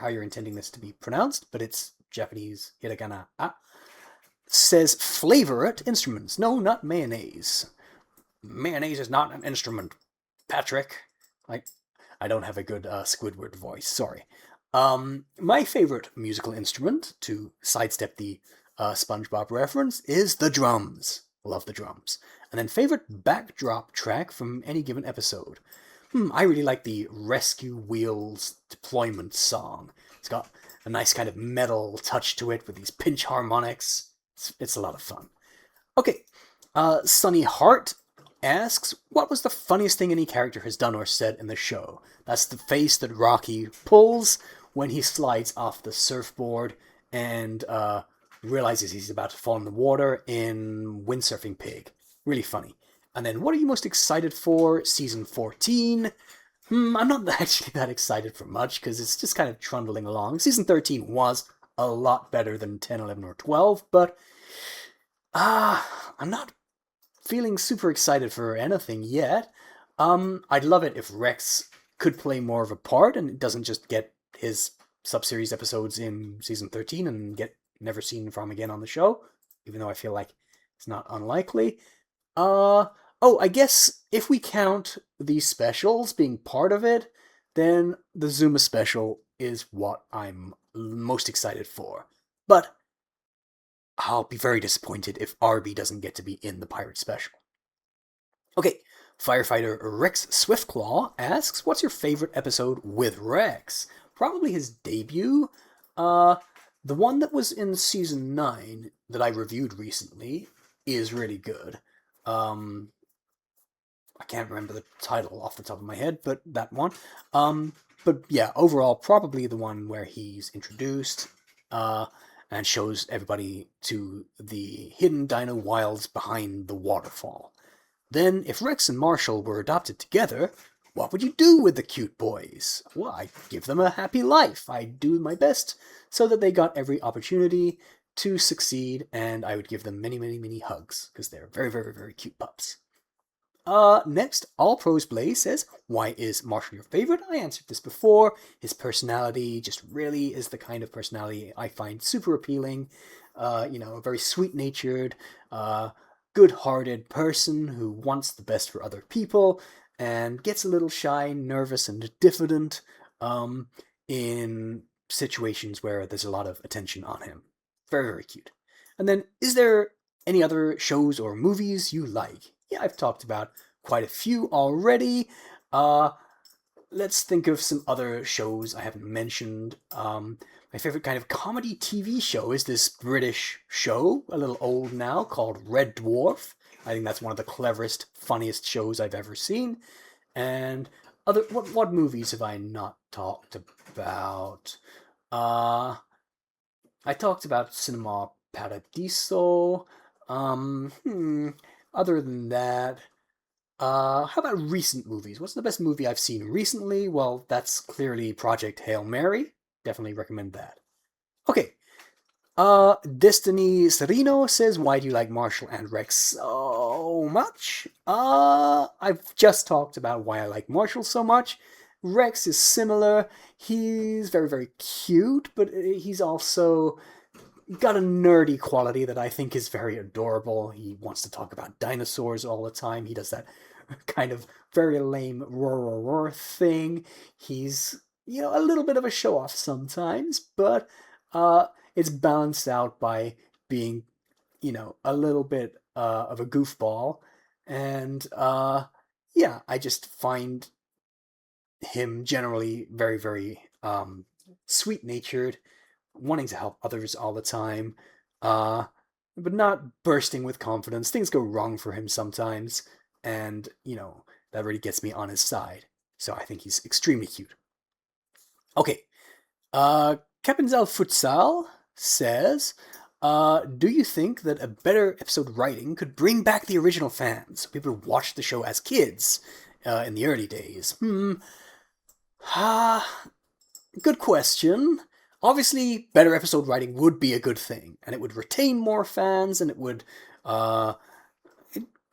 how you're intending this to be pronounced, but it's Japanese hiragana. Says flavorate instruments. No, not mayonnaise. Mayonnaise is not an instrument, Patrick. I don't have a good Squidward voice, sorry. My favorite musical instrument, to sidestep the SpongeBob reference, is the drums. Love the drums. And then favorite backdrop track from any given episode. I really like the Rescue Wheels deployment song. It's got a nice kind of metal touch to it with these pinch harmonics. It's a lot of fun. Okay, Sunny Hart asks, what was the funniest thing any character has done or said in the show? That's the face that Rocky pulls when he slides off the surfboard and realizes he's about to fall in the water in Windsurfing Pig. Really funny. And then, what are you most excited for? Season 14? I'm not actually that excited for much, because it's just kind of trundling along. Season 13 was a lot better than 10, 11, or 12, but I'm not feeling super excited for anything yet. I'd love it if Rex could play more of a part and doesn't just get his sub-series episodes in Season 13 and get never seen from again on the show, even though I feel like it's not unlikely. I guess if we count these specials being part of it, then the Zuma special is what I'm most excited for. But I'll be very disappointed if Arby doesn't get to be in the Pirate special. Okay, Firefighter Rex Swiftclaw asks, what's your favorite episode with Rex? Probably his debut. The one that was in Season 9 that I reviewed recently is really good. I can't remember the title off the top of my head, but that one. But yeah, overall, probably the one where he's introduced and shows everybody to the hidden dino wilds behind the waterfall. Then, if Rex and Marshall were adopted together, what would you do with the cute boys? Well, I'd give them a happy life. I'd do my best so that they got every opportunity to succeed, and I would give them many, many, many hugs, because they're very, very, very cute pups. Next, All Pros Blaze says, why is Marshall your favorite? I answered this before. His personality just really is the kind of personality I find super appealing. A very sweet-natured, good-hearted person who wants the best for other people and gets a little shy, nervous, and diffident in situations where there's a lot of attention on him. Very, very cute. And then, is there any other shows or movies you like? Yeah, I've talked about quite a few already. Let's think of some other shows I haven't mentioned. My favorite kind of comedy TV show is this British show, a little old now, called Red Dwarf. I think that's one of the cleverest, funniest shows I've ever seen. And what movies have I not talked about? I talked about Cinema Paradiso. Other than that, how about recent movies? What's the best movie I've seen recently? Well, that's clearly Project Hail Mary. Definitely recommend that. Okay. Destiny Serino says, why do you like Marshall and Rex so much? I've just talked about why I like Marshall so much. Rex is similar. He's very, very cute, but he's also got a nerdy quality that I think is very adorable. He wants to talk about dinosaurs all the time. He does that kind of very lame roar thing. He's, a little bit of a show-off sometimes, but it's balanced out by being, a little bit of a goofball. And I just find him generally very, very sweet-natured, wanting to help others all the time, but not bursting with confidence. Things go wrong for him sometimes, and, that really gets me on his side. So I think he's extremely cute. Okay, Capinzel Futsal says, do you think that a better episode writing could bring back the original fans, so people who watched the show as kids? in the early days? Ah, good question. Obviously, better episode writing would be a good thing, and it would retain more fans, and it would uh,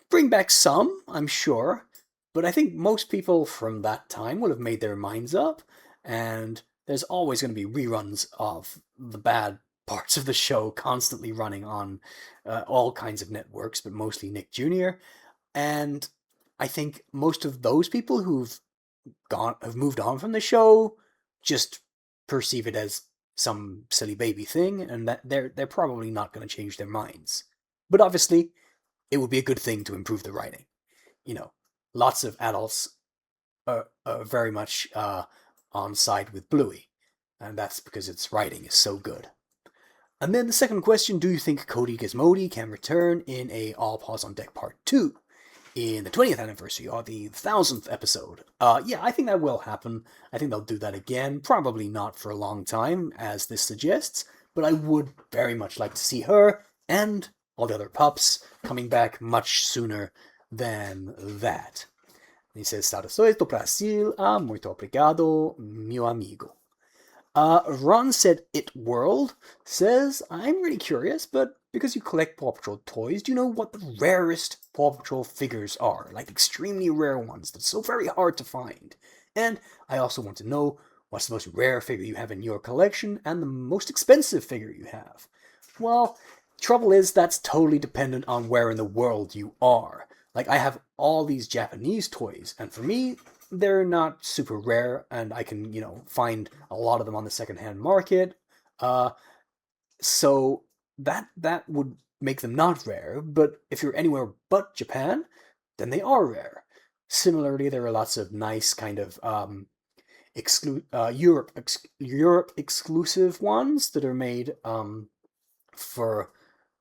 bring back some, I'm sure. But I think most people from that time will have made their minds up, and there's always going to be reruns of the bad parts of the show constantly running on all kinds of networks, but mostly Nick Jr. And I think most of those people have moved on from the show just perceive it as some silly baby thing, and that they're probably not going to change their minds. But obviously, it would be a good thing to improve the writing. You know, lots of adults are very much on side with Bluey, and that's because its writing is so good. And then the second question, do you think Cody Gizmody can return in a All Paws on Deck Part 2? In the 20th anniversary, or the 1000th episode. Yeah, I think that will happen. I think they'll do that again. Probably not for a long time, as this suggests, but I would very much like to see her and all the other pups coming back much sooner than that. He says, Saudações do Brasil, muito obrigado, meu amigo. Ron said It World says, I'm really curious, but because you collect Paw Patrol toys, do you know what the rarest Paw Patrol figures are? Like extremely rare ones that's so very hard to find. And I also want to know what's the most rare figure you have in your collection and the most expensive figure you have. Well, trouble is that's totally dependent on where in the world you are. Like, I have all these Japanese toys, and for me, they're not super rare, and I can, find a lot of them on the secondhand market. So that would make them not rare, but if you're anywhere but Japan, then they are rare. Similarly, there are lots of nice kind of Europe exclusive ones that are made for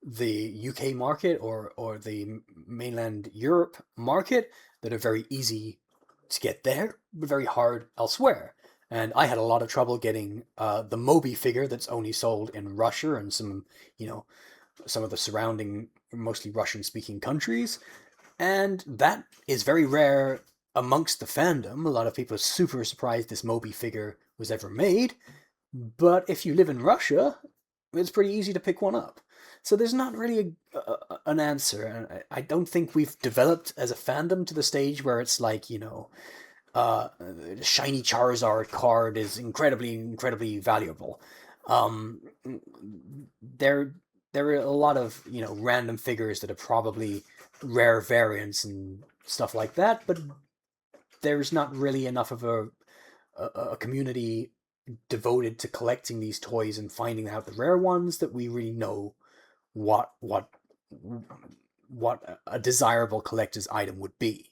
the UK market or the mainland Europe market that are very easy to get there, but very hard elsewhere. And I had a lot of trouble getting the Moby figure that's only sold in Russia and some of the surrounding, mostly Russian-speaking countries. And that is very rare amongst the fandom. A lot of people are super surprised this Moby figure was ever made. But if you live in Russia, it's pretty easy to pick one up. So there's not really an answer. And I don't think we've developed as a fandom to the stage where it's like, shiny Charizard card is incredibly valuable. There are a lot of random figures that are probably rare variants and stuff like that, but there's not really enough of a community devoted to collecting these toys and finding out the rare ones that we really know what a desirable collector's item would be.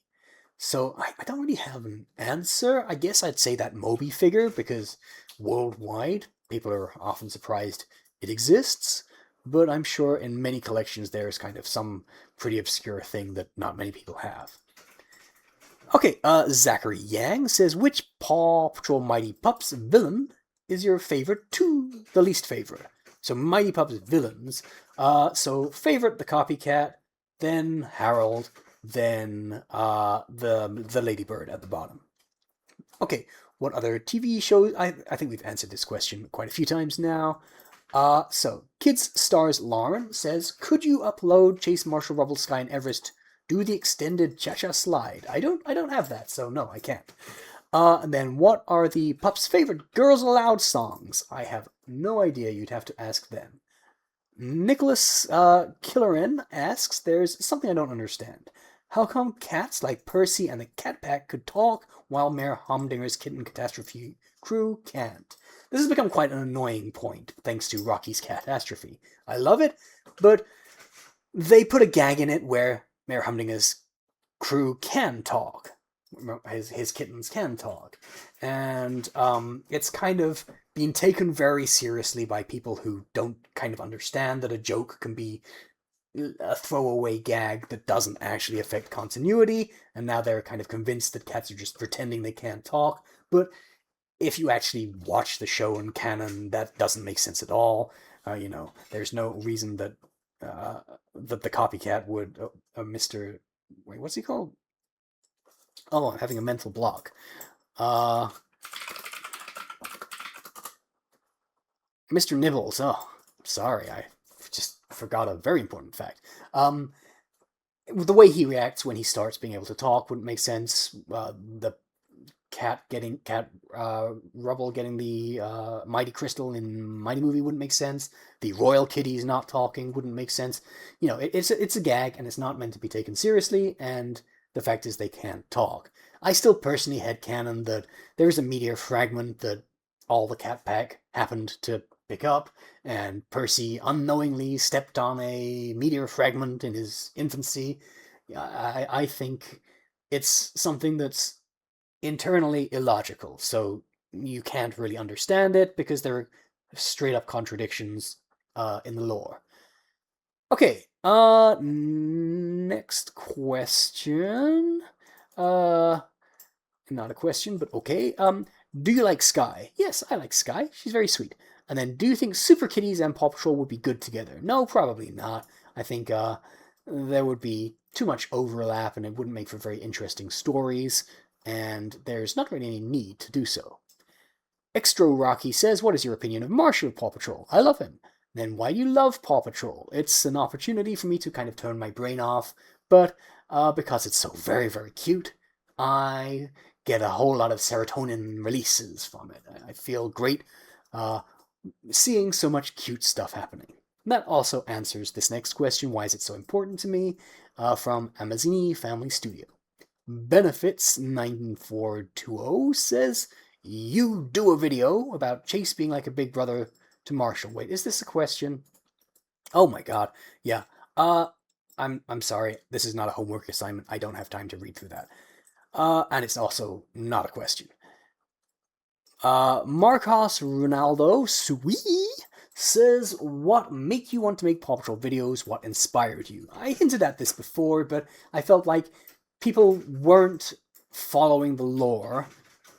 So I don't really have an answer. I guess I'd say that Moby figure, because worldwide, people are often surprised it exists, but I'm sure in many collections there's kind of some pretty obscure thing that not many people have. Okay, Zachary Yang says, which Paw Patrol Mighty Pups villain is your favorite to the least favorite? So Mighty Pups villains. So favorite, the copycat, then Harold, then the Ladybird at the bottom. Okay, what other TV shows? I think we've answered this question quite a few times now. So Kids Stars Lauren says, could you upload Chase Marshall Rubble Sky and Everest? Do the extended Cha-Cha Slide. I don't have that, so no, I can't. And then what are the pups' favorite Girls Aloud songs? I have no idea. You'd have to ask them. Nicholas Killerin asks, there's something I don't understand. How come cats like Percy and the Cat Pack could talk while Mayor Humdinger's Kitten Catastrophe crew can't? This has become quite an annoying point, thanks to Rocky's Catastrophe. I love it, but they put a gag in it where Mayor Humdinger's crew can talk. His kittens can talk. And it's kind of being taken very seriously by people who don't kind of understand that a joke can be a throwaway gag that doesn't actually affect continuity, and now they're kind of convinced that cats are just pretending they can't talk. But if you actually watch the show in canon, that doesn't make sense at all. There's no reason that that the copycat would, Mr. Wait, what's he called? Oh, I'm having a mental block. Uh, Mr. Nibbles. Oh, sorry, I just forgot a very important fact. The way he reacts when he starts being able to talk wouldn't make sense. The cat Rubble getting the mighty crystal in Mighty Movie wouldn't make sense. The royal kitties not talking wouldn't make sense. You know, it's a gag and it's not meant to be taken seriously. And the fact is they can't talk. I still personally headcanon that there is a meteor fragment that all the cat pack happened to pick up, and Percy unknowingly stepped on a meteor fragment in his infancy. I think it's something that's internally illogical, so you can't really understand it because there are straight up contradictions in the lore. Okay, next question. Not a question, but okay. Do you like Skye? Yes, I like Skye. She's very sweet. And then, do you think Super Kitties and Paw Patrol would be good together? No, probably not. I think there would be too much overlap and it wouldn't make for very interesting stories, and there's not really any need to do so. Extra Rocky says, what is your opinion of Marshall Paw Patrol? I love him. Then why do you love Paw Patrol? It's an opportunity for me to kind of turn my brain off, but because it's so very, very cute, I get a whole lot of serotonin releases from it. I feel great seeing so much cute stuff happening. That also answers this next question, why is it so important to me, from Amazzini Family Studio. Benefits 9420 says, you do a video about Chase being like a big brother to Marshall. Wait, is this a question? Oh my god, yeah. I'm sorry, this is not a homework assignment. I don't have time to read through that. And it's also not a question. Marcos Ronaldo Sui says, what made you want to make Paw Patrol videos? What inspired you? I hinted at this before, but I felt like people weren't following the lore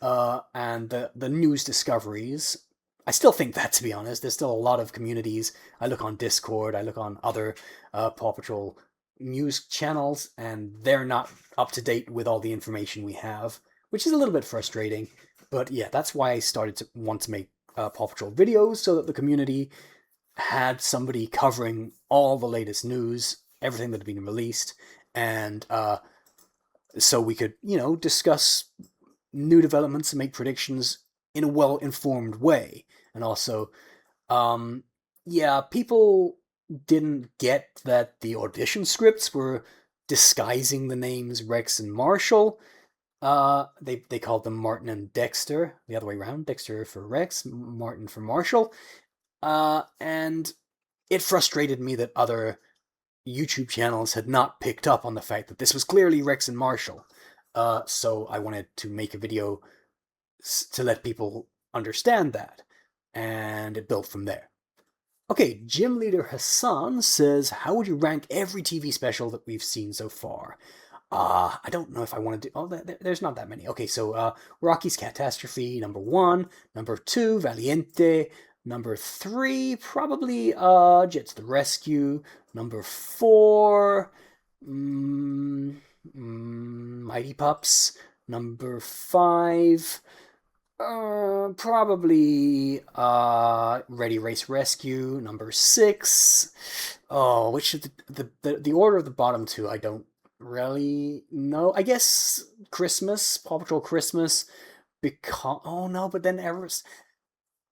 and the news discoveries. I still think that, to be honest. There's still a lot of communities. I look on Discord, I look on other Paw Patrol news channels, and they're not up to date with all the information we have, which is a little bit frustrating. But yeah, that's why I started to want to make Paw Patrol videos, so that the community had somebody covering all the latest news, everything that had been released, and so we could, discuss new developments and make predictions in a well-informed way. And also, people didn't get that the audition scripts were disguising the names Rex and Marshall. They called them Martin and Dexter, the other way around. Dexter for Rex, Martin for Marshall. And it frustrated me that other YouTube channels had not picked up on the fact that this was clearly Rex and Marshall. So I wanted to make a video to let people understand that, and it built from there. Okay, Gym Leader Hassan says, how would you rank every TV special that we've seen so far? I don't know if I want to do... Oh, there's not that many. Okay, so Rocky's Catastrophe, number 1. Number 2, Valiente. Number 3, probably Jet to the Rescue. Number 4, Mighty Pups. Number 5, probably Ready Race Rescue. Number 6. Oh, which of the order of the bottom two I don't really know. I guess Christmas, Paw Patrol Christmas, because but then Everest.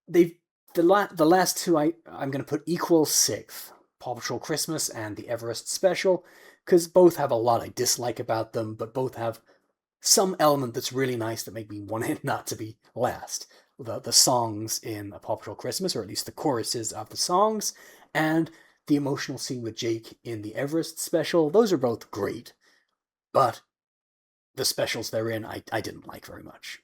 The last two I'm gonna put equal 6th. Paw Patrol Christmas and the Everest Special, because both have a lot I dislike about them, but both have some element that's really nice that make me want it not to be last. The songs in A Paw Patrol Christmas, or at least the choruses of the songs, and the emotional scene with Jake in the Everest Special, those are both great. But the specials therein I didn't like very much.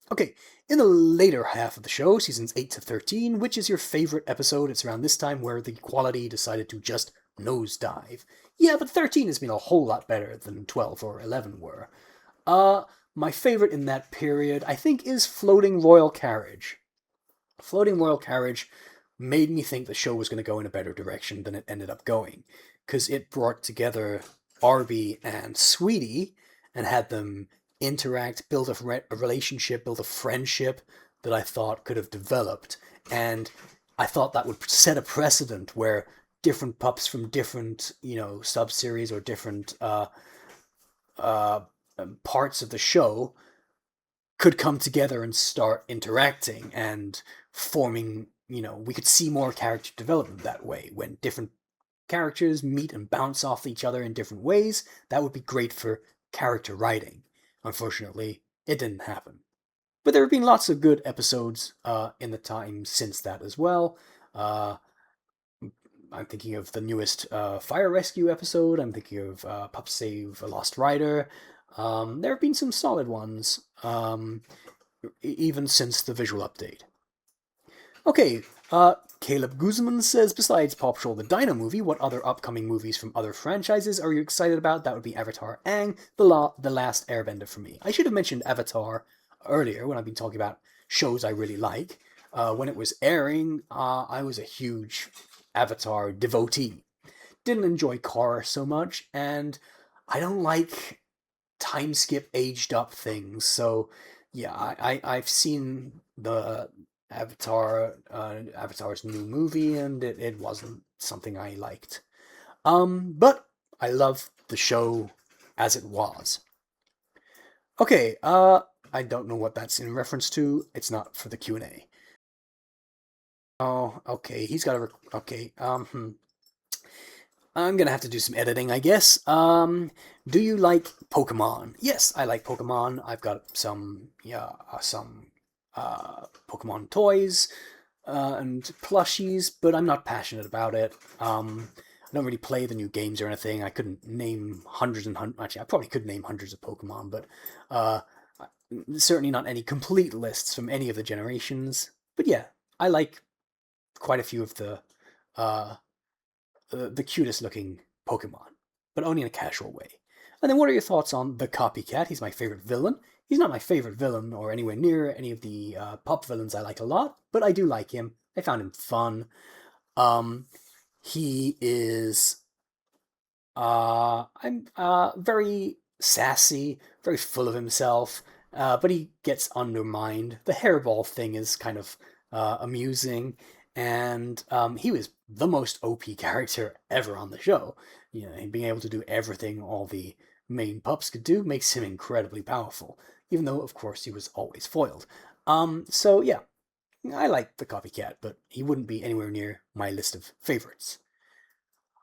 Okay, in the later half of the show, seasons 8 to 13, which is your favorite episode? It's around this time where the quality decided to just nosedive. Yeah, but 13 has been a whole lot better than 12 or 11 were. My favorite in that period, I think, is Floating Royal Carriage. Floating Royal Carriage made me think the show was going to go in a better direction than it ended up going, because it brought together Arby and Sweetie and had them interact, build a relationship, build a friendship that I thought could have developed. And I thought that would set a precedent where different pups from different, sub-series or different uh, parts of the show could come together and start interacting and forming, we could see more character development that way. When different characters meet and bounce off each other in different ways, that would be great for character writing. Unfortunately, it didn't happen. But there have been lots of good episodes in the time since that as well. I'm thinking of the newest fire rescue episode. I'm thinking of Pup Save a Lost Rider. There have been some solid ones, even since the visual update. Okay, Caleb Guzman says, besides Paw Patrol the Dino movie, what other upcoming movies from other franchises are you excited about? That would be Avatar and The Last Airbender for me. I should have mentioned Avatar earlier when I've been talking about shows I really like. When it was airing, I was a huge Avatar devotee. Didn't enjoy Korra so much, and I don't like time skip aged up things, so yeah, I've seen the Avatar's new movie, and it wasn't something I liked. But I love the show as it was. Okay, I don't know what that's in reference to. It's not for the Q&A. Oh, okay, he's got a... Okay, I'm gonna have to do some editing, I guess. Do you like Pokemon? Yes, I like Pokemon. I've got some Pokemon toys and plushies, but I'm not passionate about it. I don't really play the new games or anything. I couldn't name hundreds and hundreds. Actually, I probably could name hundreds of Pokemon, but certainly not any complete lists from any of the generations. But yeah, I like quite a few of the cutest looking Pokemon, but only in a casual way. And then what are your thoughts on the Copycat? He's my favorite villain. He's not my favorite villain or anywhere near any of the pop villains I like a lot, but I do like him. I found him fun. He is I'm very sassy, very full of himself, but he gets undermined. The hairball thing is kind of amusing, and he was the most OP character ever on the show. Being able to do everything all the main pups could do makes him incredibly powerful, even though, of course, he was always foiled. So yeah, I like the Copycat, but he wouldn't be anywhere near my list of favorites.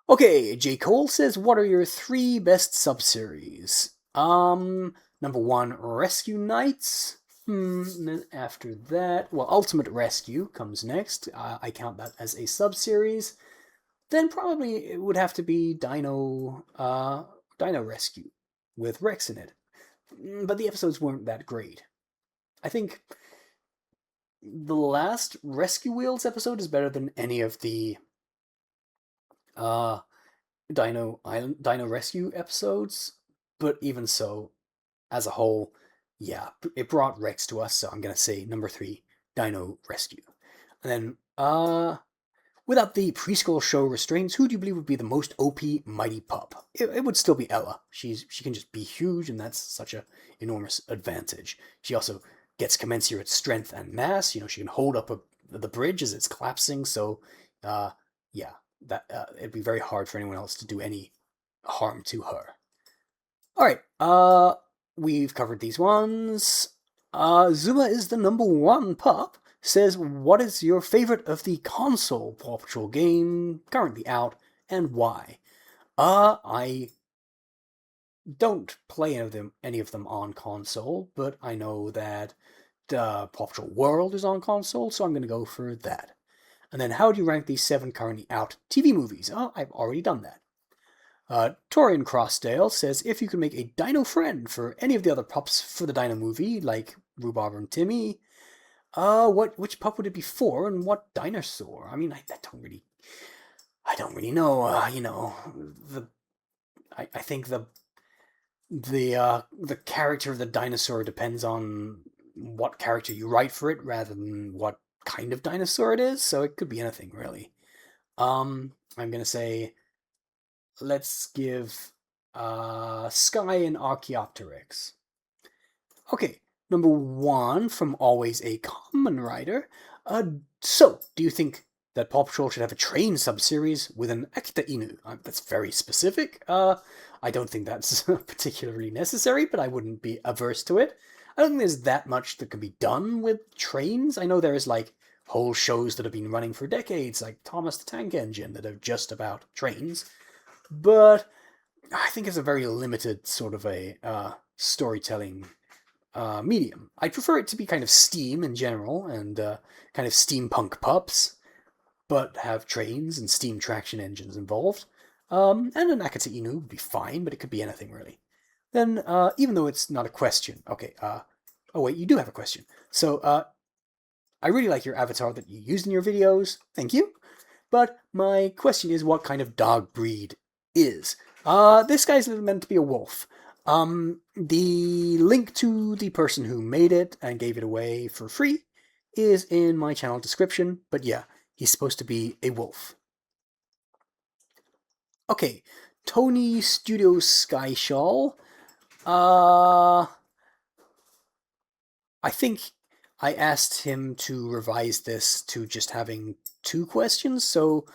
Okay, J. Cole says, what are your 3 best sub-series? Number 1, Rescue Knights. Then after that, well, Ultimate Rescue comes next. I count that as a sub-series. Then probably it would have to be Dino Rescue with Rex in it. But the episodes weren't that great. I think the last Rescue Wheels episode is better than any of the Dino Rescue episodes, but even so, as a whole, yeah, it brought Rex to us, so I'm gonna say number 3, Dino Rescue. And then, without the preschool show restraints, who do you believe would be the most OP mighty pup? It would still be Ella. She can just be huge, and that's such a enormous advantage. She also gets commensurate strength and mass. She can hold up the bridge as it's collapsing, so, yeah, that it'd be very hard for anyone else to do any harm to her. Alright, we've covered these ones. Zuma is the number 1 pup. Says, what is your favorite of the console Paw Patrol game currently out, and why? I don't play any of them on console, but I know that Paw Patrol World is on console, so I'm going to go for that. And then how do you rank these 7 currently out TV movies? Oh, I've already done that. Torian Crossdale says, if you could make a dino friend for any of the other pups for the dino movie, like Rhubarb and Timmy, which pup would it be for, and what dinosaur? I mean, I don't really know. I think the character of the dinosaur depends on what character you write for it, rather than what kind of dinosaur it is. So it could be anything really. I'm gonna say, let's give Sky an Archaeopteryx. Okay, number one from Always a Common Writer. So, do you think that Paw Patrol should have a train subseries with an Akita Inu? That's very specific. I don't think that's particularly necessary, but I wouldn't be averse to it. I don't think there's that much that can be done with trains. I know there's like whole shows that have been running for decades, like Thomas the Tank Engine, that are just about trains. But I think it's a very limited sort of a storytelling medium. I prefer it to be kind of steam in general and kind of steampunk pups, but have trains and steam traction engines involved. And an Akata Inu would be fine, but it could be anything really. Then, even though it's not a question, okay. Oh wait, you do have a question. So, I really like your avatar that you used in your videos. Thank you. But my question is, what kind of dog breed is? This guy's meant to be a wolf. The link to the person who made it and gave it away for free is in my channel description, but yeah, he's supposed to be a wolf. Okay, Tony Studio Skyshawl. I think I asked him to revise this to just having 2 questions, so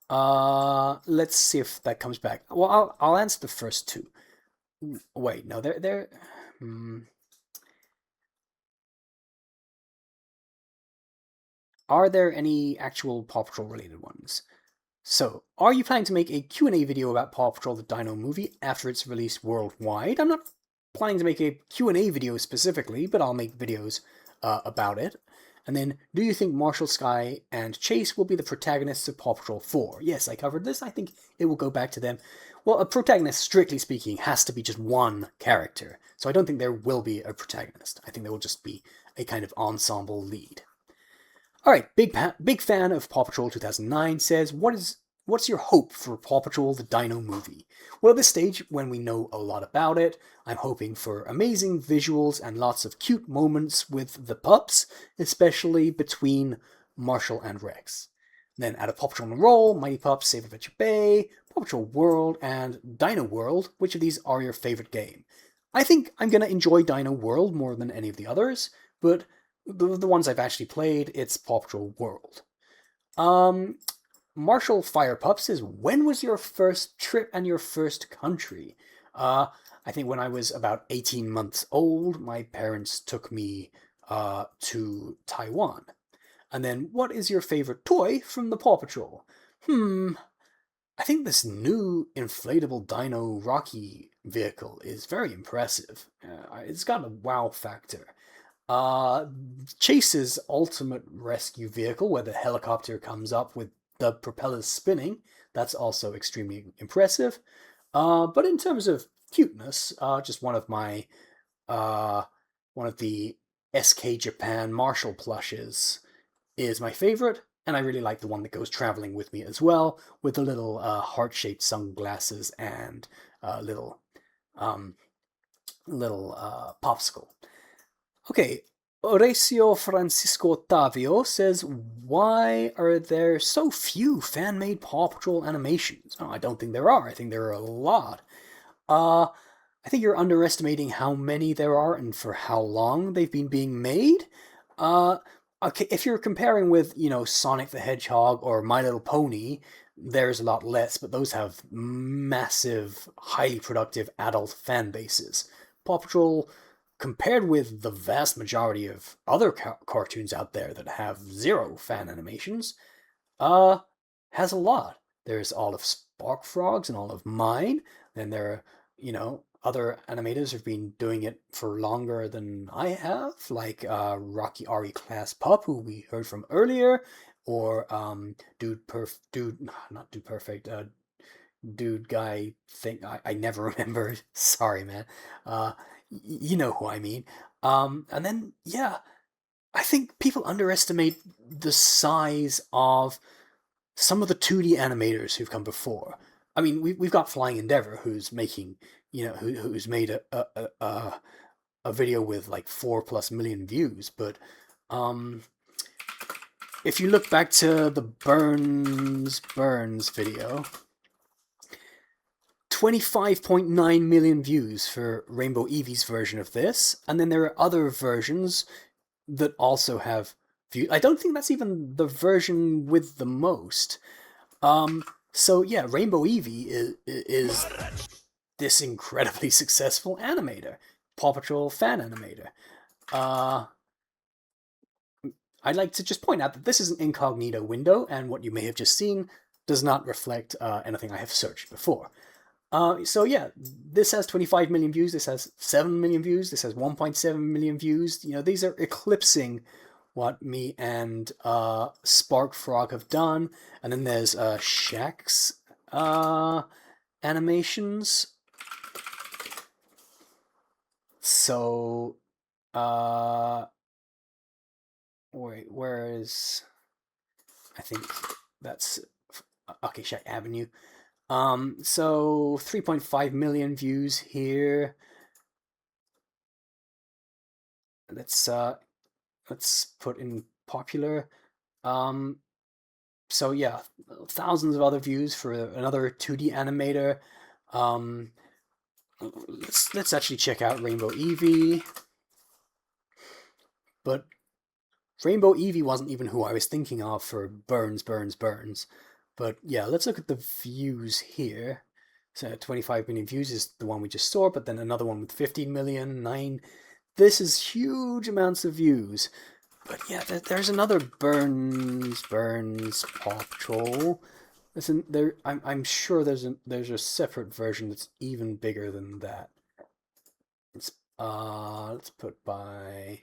let's see if that comes back. Well, I'll answer the first 2. Wait, no, they're Are there any actual Paw Patrol related ones? So, are you planning to make a Q&A video about Paw Patrol the Dino movie after it's released worldwide? I'm not planning to make a Q&A video specifically, but I'll make videos about it. And then, do you think Marshall, Sky, and Chase will be the protagonists of Paw Patrol 4? Yes, I covered this. I think it will go back to them. Well, a protagonist, strictly speaking, has to be just one character. So I don't think there will be a protagonist. I think there will just be a kind of ensemble lead. Alright, big fan of Paw Patrol 2009 says, what's your hope for Paw Patrol the Dino movie? Well, at this stage, when we know a lot about it, I'm hoping for amazing visuals and lots of cute moments with the pups, especially between Marshall and Rex. Then add a Paw Patrol on a roll, Mighty Pups, Save Adventure Bay, Paw Patrol World, and Dino World. Which of these are your favorite game? I think I'm going to enjoy Dino World more than any of the others, but the ones I've actually played, it's Paw Patrol World. Marshall Fire Pup says, when was your first trip and your first country? I think when I was about 18 months old, my parents took me to Taiwan. And then, what is your favorite toy from the Paw Patrol? I think this new inflatable Dino Rocky vehicle is very impressive. It's got a wow factor. Chase's ultimate rescue vehicle, where the helicopter comes up with the propellers spinning, that's also extremely impressive. But in terms of cuteness, just one of the SK Japan Marshall plushes is my favorite, and I really like the one that goes traveling with me as well, with the little heart-shaped sunglasses and little popsicle. Okay, Horacio Francisco Ottavio says, why are there so few fan-made Paw Patrol animations? Oh, I don't think there are. I think there are a lot. I think you're underestimating how many there are and for how long they've been being made. Okay, if you're comparing with, Sonic the Hedgehog or My Little Pony, there's a lot less, but those have massive, highly productive adult fan bases. Paw Patrol, compared with the vast majority of other cartoons out there that have 0 fan animations, has a lot. There's all of Spark Frogs and all of mine. Then there are, other animators have been doing it for longer than I have, like Rocky Ari Class Pup, who we heard from earlier, or Dude Guy thing. I never remember. Sorry, man. You know who I mean. And then, yeah, I think people underestimate the size of some of the 2D animators who've come before. I mean, we've got Flying Endeavor, who's making, who's made a video with like 4+ million views. But if you look back to the Burns video, 25.9 million views for Rainbow Eevee's version of this, and then there are other versions that also have views. I don't think that's even the version with the most. So yeah, Rainbow Eevee is this incredibly successful animator, Paw Patrol fan animator. I'd like to just point out that this is an incognito window, and what you may have just seen does not reflect anything I have searched before. So yeah, this has 25 million views, this has 7 million views, this has 1.7 million views. You know, these are eclipsing what me and Spark Frog have done. And then there's Shaq's animations. So, wait, where is... I think that's... Okay, Shaq Avenue. So 3.5 million views here. Let's put in popular. So yeah, thousands of other views for another 2D animator. Let's actually check out Rainbow Eevee. But Rainbow Eevee wasn't even who I was thinking of for Burns. But yeah, let's look at the views here. So 25 million views is the one we just saw, but then another one with 15 million, 9. This is huge amounts of views. But yeah, there's another Burns Paw Patrol. Listen, I'm sure there's a separate version that's even bigger than that. Let's put by...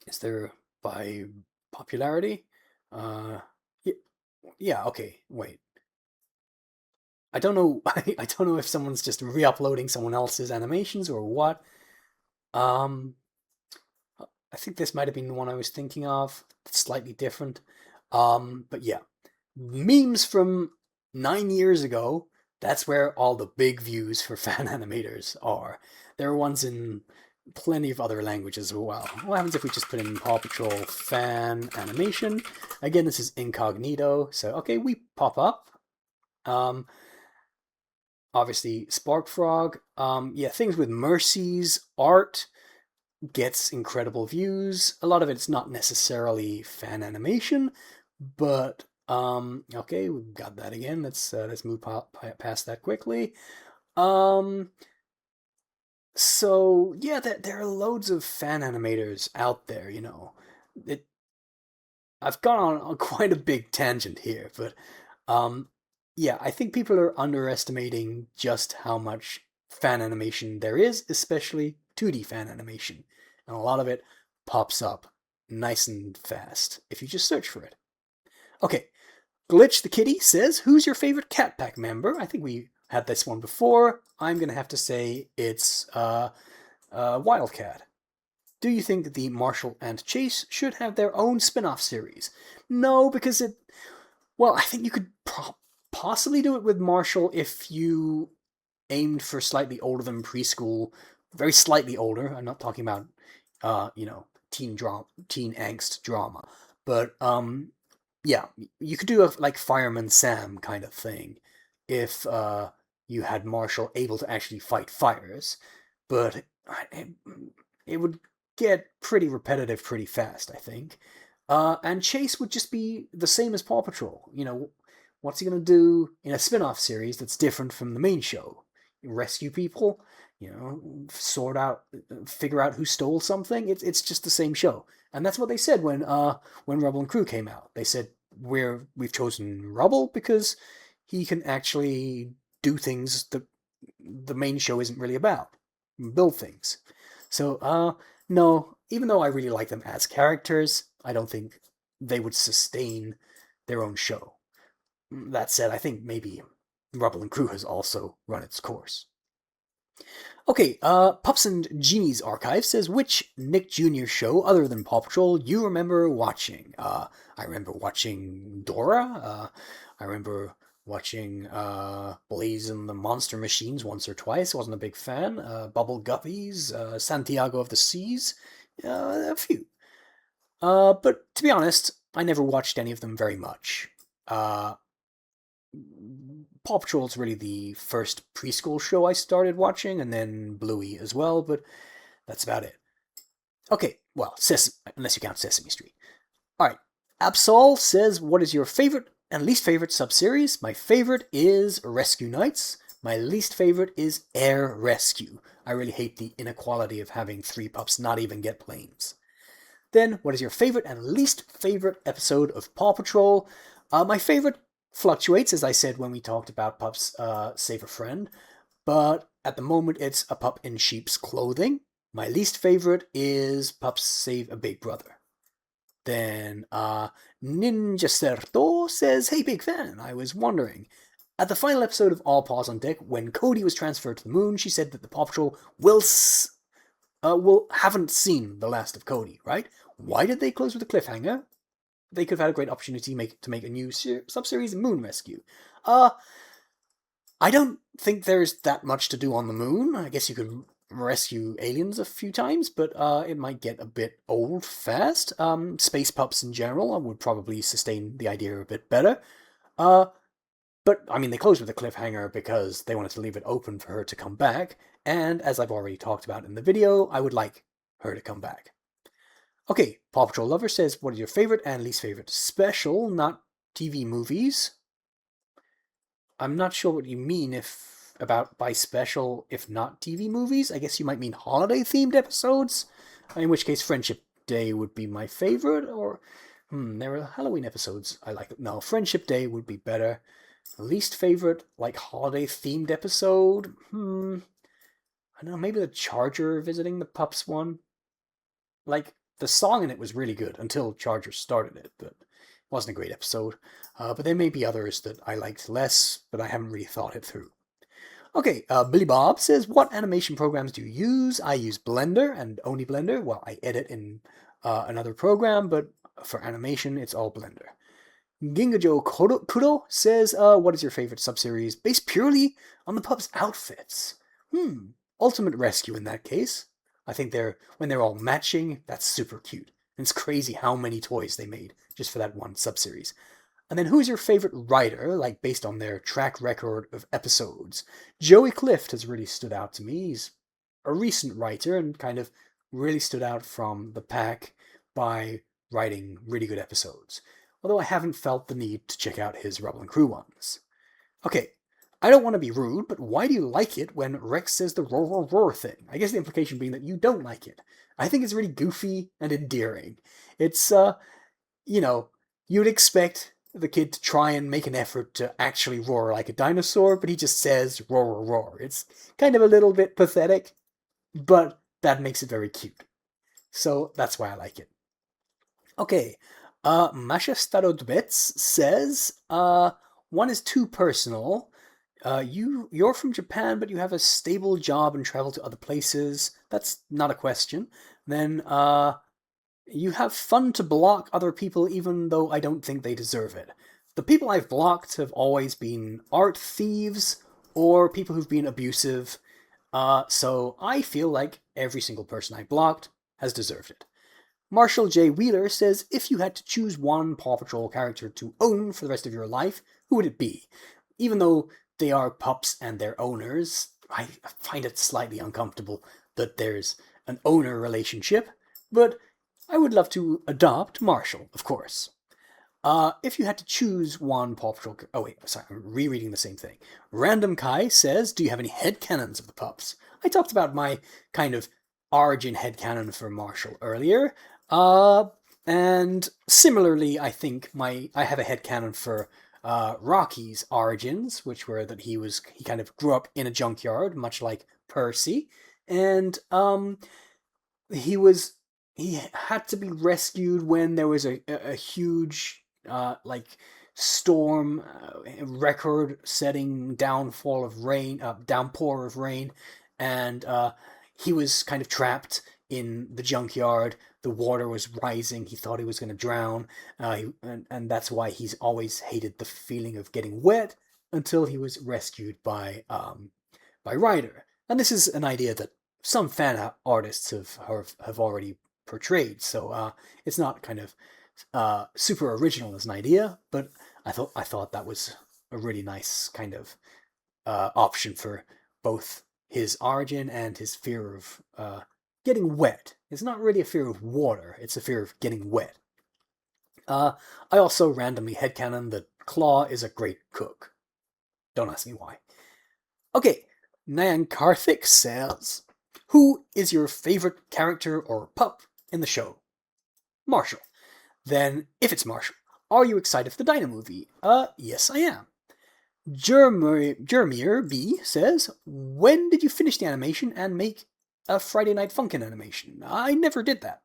Is there by popularity? Yeah, okay, wait. I don't know. I don't know if someone's just re-uploading someone else's animations or what. I think this might have been the one I was thinking of. It's slightly different. But yeah, memes from 9 years ago. That's where all the big views for fan animators are. There are ones in plenty of other languages as well. What happens if we just put in Paw Patrol fan animation? Again, this is incognito, so okay, we pop up. Obviously, Spark Frog. Yeah, things with Mercy's art gets incredible views. A lot of it's not necessarily fan animation, but okay, we've got that again. Let's move past that quickly. So yeah, there are loads of fan animators out there. You know, I've gone on quite a big tangent here, but yeah, I think people are underestimating just how much fan animation there is, especially 2D fan animation, and a lot of it pops up nice and fast if you just search for it. Okay, Glitch the Kitty says, "Who's your favorite Cat Pack member?" I think we had this one before. I'm gonna have to say it's Wildcat. Do you think the Marshall and Chase should have their own spin-off series? No, because well, I think you could possibly do it with Marshall if you aimed for slightly older than preschool, very slightly older. I'm not talking about, you know, teen angst drama, but yeah, you could do a like Fireman Sam kind of thing if you had Marshall able to actually fight fires, but it would get pretty repetitive pretty fast, I think. And Chase would just be the same as Paw Patrol. You know, what's he going to do in a spin-off series that's different from the main show? Rescue people? You know, figure out who stole something? It's just the same show. And that's what they said when Rubble and Crew came out. They said, we've chosen Rubble because he can actually do things that the main show isn't really about. Build things. So, no, even though I really like them as characters, I don't think they would sustain their own show. That said, I think maybe Rubble and Crew has also run its course. Okay, Pups and Genie's Archive says, which Nick Jr. show, other than Paw Patrol, you remember watching? I remember watching Dora. I remember watching Blaze and the Monster Machines once or twice. Wasn't a big fan. Bubble Guppies, Santiago of the Seas, a few. But to be honest, I never watched any of them very much. Paw Patrol's really the first preschool show I started watching, and then Bluey as well, but that's about it. Okay, well, unless you count Sesame Street. Alright, Absol says, what is your favorite and least favorite sub-series? My favorite is Rescue Knights. My least favorite is Air Rescue. I really hate the inequality of having 3 pups not even get planes. Then, what is your favorite and least favorite episode of Paw Patrol? My favorite fluctuates, as I said when we talked about Pups Save a Friend, but at the moment it's A Pup in Sheep's Clothing. My least favorite is Pups Save a Big Brother. Then, Ninja Certo says, hey, big fan, I was wondering. At the final episode of All Paws on Deck, when Cody was transferred to the moon, she said that the Paw Patrol haven't seen the last of Cody, right? Why did they close with a cliffhanger? They could have had a great opportunity to make a new sub-series, Moon Rescue. I don't think there's that much to do on the moon. I guess you could rescue aliens a few times, but it might get a bit old fast. Space pups in general would probably sustain the idea a bit better. But, I mean, they closed with a cliffhanger because they wanted to leave it open for her to come back, and as I've already talked about in the video, I would like her to come back. Okay, Paw Patrol Lover says, what is your favorite and least favorite special, not TV movies? I'm not sure what you mean by special, if not TV movies. I guess you might mean holiday-themed episodes, in which case Friendship Day would be my favorite, or, there are Halloween episodes I like. No, Friendship Day would be better. Least favorite, like, holiday-themed episode? I don't know, maybe the Charger visiting the pups one? Like, the song in it was really good until Charger started it, but it wasn't a great episode. But there may be others that I liked less, but I haven't really thought it through. Okay, Billy Bob says, what animation programs do you use? I use Blender, and only Blender. Well, I edit in another program, but for animation, it's all Blender. Gingajo Kuro says, what is your favorite sub-series based purely on the pups' outfits? Ultimate Rescue in that case. I think when they're all matching, that's super cute. And it's crazy how many toys they made just for that one sub-series. And then who's your favorite writer, like based on their track record of episodes? Joey Clift has really stood out to me. He's a recent writer and kind of really stood out from the pack by writing really good episodes. Although I haven't felt the need to check out his Rubble and Crew ones. Okay, I don't want to be rude, but why do you like it when Rex says the roar roar roar thing? I guess the implication being that you don't like it. I think it's really goofy and endearing. It's, you'd expect the kid to try and make an effort to actually roar like a dinosaur, but he just says roar roar roar. It's kind of a little bit pathetic, but that makes it very cute. So that's why I like it. Okay, Masha Starodbets says, one is too personal. You're from Japan, but you have a stable job and travel to other places. That's not a question. Then, you have fun to block other people even though I don't think they deserve it. The people I've blocked have always been art thieves or people who've been abusive, so I feel like every single person I blocked has deserved it. Marshall J. Wheeler says, if you had to choose one Paw Patrol character to own for the rest of your life, who would it be? Even though they are pups and their owners, I find it slightly uncomfortable that there's an owner relationship, but I would love to adopt Marshall, of course. If you had to choose one Paw Patrol... Oh, wait, sorry, I'm rereading the same thing. Random Kai says, do you have any headcanons of the pups? I talked about my kind of origin headcanon for Marshall earlier. And similarly, I think I have a headcanon for Rocky's origins, which were that he kind of grew up in a junkyard, much like Percy, and he had to be rescued when there was a huge storm, record-setting downpour of rain, and he was kind of trapped in the junkyard. The water was rising. He thought he was going to drown, and that's why he's always hated the feeling of getting wet until he was rescued by Ryder. And this is an idea that some fan artists have already portrayed, so it's not kind of super original as an idea, but I thought that was a really nice kind of option for both his origin and his fear of getting wet. It's not really a fear of water, it's a fear of getting wet. I also randomly headcanon that Claw is a great cook. Don't ask me why. Okay, Nan Karthik says, who is your favorite character or pup in the show? Marshall. Then, if it's Marshall, are you excited for the Dino movie? Yes I am. Jeremier B says, when did you finish the animation and make a Friday Night Funkin' animation? I never did that.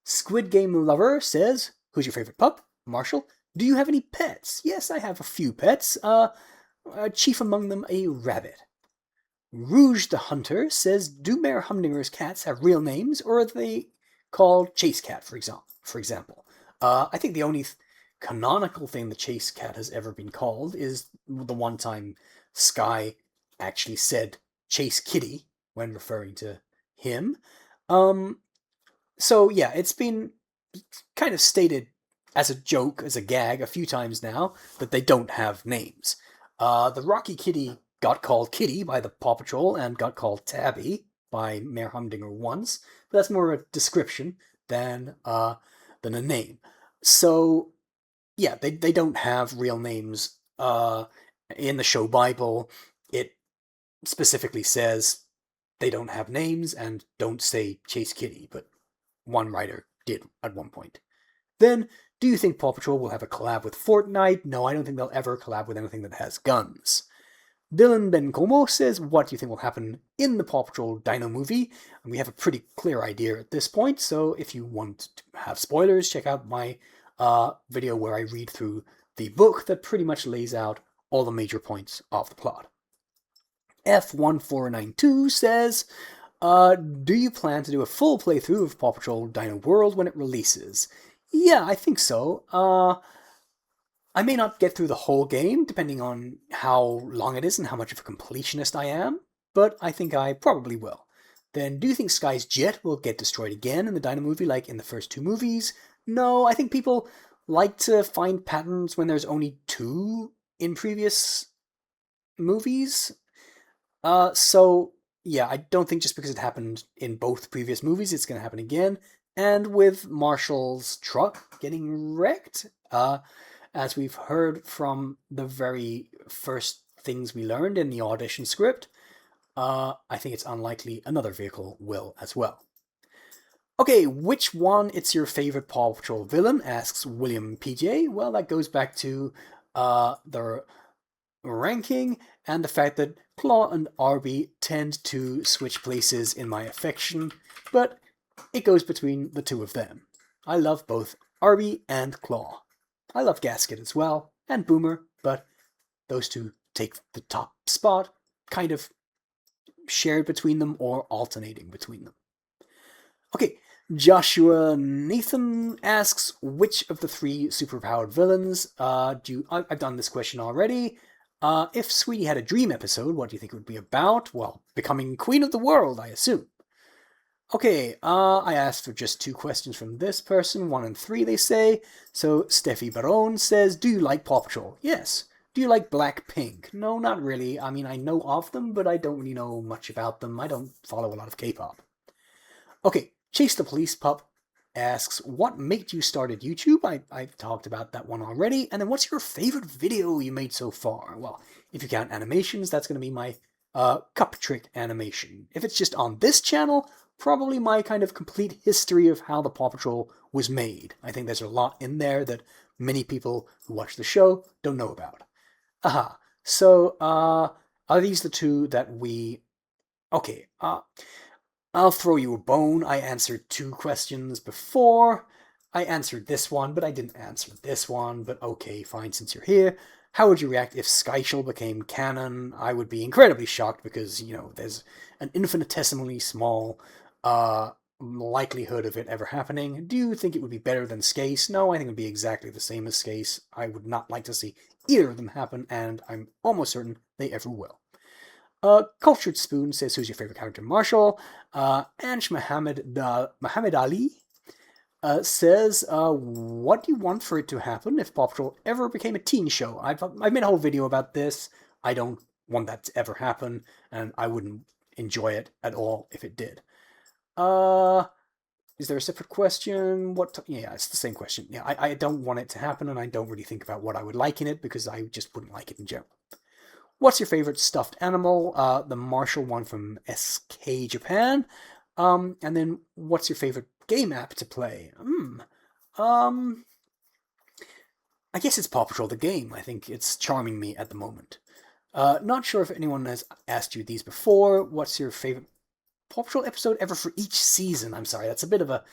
Squid Game Lover says, who's your favorite pup? Marshall. Do you have any pets? Yes, I have a few pets. Chief among them, a rabbit. Rouge the Hunter says, do Mayor Humdinger's cats have real names, or are they called Chase Cat, for example? I think the only canonical thing the Chase Cat has ever been called is the one time Sky actually said Chase Kitty when referring to him. So yeah, it's been kind of stated as a joke, as a gag, a few times now, that they don't have names. The Rocky Kitty got called Kitty by the Paw Patrol and got called Tabby by Mayor Humdinger once, but that's more a description than a name. So yeah, they don't have real names. In the show Bible, it specifically says they don't have names and don't say Chase Kitty, but one writer did at one point. Then, do you think Paw Patrol will have a collab with Fortnite? No, I don't think they'll ever collab with anything that has guns. Dylan Bencomo says, what do you think will happen in the Paw Patrol Dino movie? And we have a pretty clear idea at this point, so if you want to have spoilers, check out my video where I read through the book that pretty much lays out all the major points of the plot. F1492 says, do you plan to do a full playthrough of Paw Patrol Dino World when it releases? Yeah, I think so. I may not get through the whole game, depending on how long it is and how much of a completionist I am, but I think I probably will. Then, do you think Sky's jet will get destroyed again in the Dino movie like in the first two movies? No, I think people like to find patterns when there's only two in previous movies. So, yeah, I don't think just because it happened in both previous movies, it's going to happen again. And with Marshall's truck getting wrecked, as we've heard from the very first things we learned in the audition script, I think it's unlikely another vehicle will as well. Okay, which one is your favorite Paw Patrol villain? Asks William PJ. Well, that goes back to the ranking and the fact that Claw and Arby tend to switch places in my affection, but it goes between the two of them. I love both Arby and Claw. I love Gasket as well, and Boomer, but those two take the top spot, kind of shared between them or alternating between them. Okay, Joshua Nathan asks, which of the three superpowered villains I've done this question already. If Sweetie had a dream episode, what do you think it would be about? Well, becoming queen of the world, I assume. Okay, I asked for just 2 questions from this person, 1 and 3 they say. So Steffi Baron says, do you like Paw Patrol? Yes. Do you like Blackpink? No, not really. I mean, I know of them, but I don't really know much about them. I don't follow a lot of K-pop. Okay, Chase the Police Pup asks, what made you started YouTube? I've talked about that one already. And then what's your favorite video you made so far? Well, if you count animations, that's going to be my cup trick animation. If it's just on this channel, probably my kind of complete history of how the Paw Patrol was made. I think there's a lot in there that many people who watch the show don't know about. Aha. So, are these the two that we... Okay, I'll throw you a bone. I answered 2 questions before. I answered this one, but I didn't answer this one. But okay, fine, since you're here. How would you react if Skyshell became canon? I would be incredibly shocked because, you know, there's an infinitesimally small likelihood of it ever happening. Do you think it would be better than Skase? No, I think it would be exactly the same as Skase. I would not like to see either of them happen, and I'm almost certain they ever will. Cultured Spoon says, who's your favorite character? Marshall. Ansh Muhammad Ali says, what do you want for it to happen if Paw Patrol ever became a teen show? I've made a whole video about this. I don't want that to ever happen, and I wouldn't enjoy it at all if it did. Is there a separate question? Yeah, it's the same question. Yeah, I don't want it to happen, and I don't really think about what I would like in it because I just wouldn't like it in general. What's your favorite stuffed animal? The Marshall one from SK Japan. And then what's your favorite game app to play? Um, I guess it's Paw Patrol the game. I think it's charming me at the moment. Not sure if anyone has asked you these before. What's your favorite Paw Patrol episode ever for each season? I'm sorry, that's a bit of a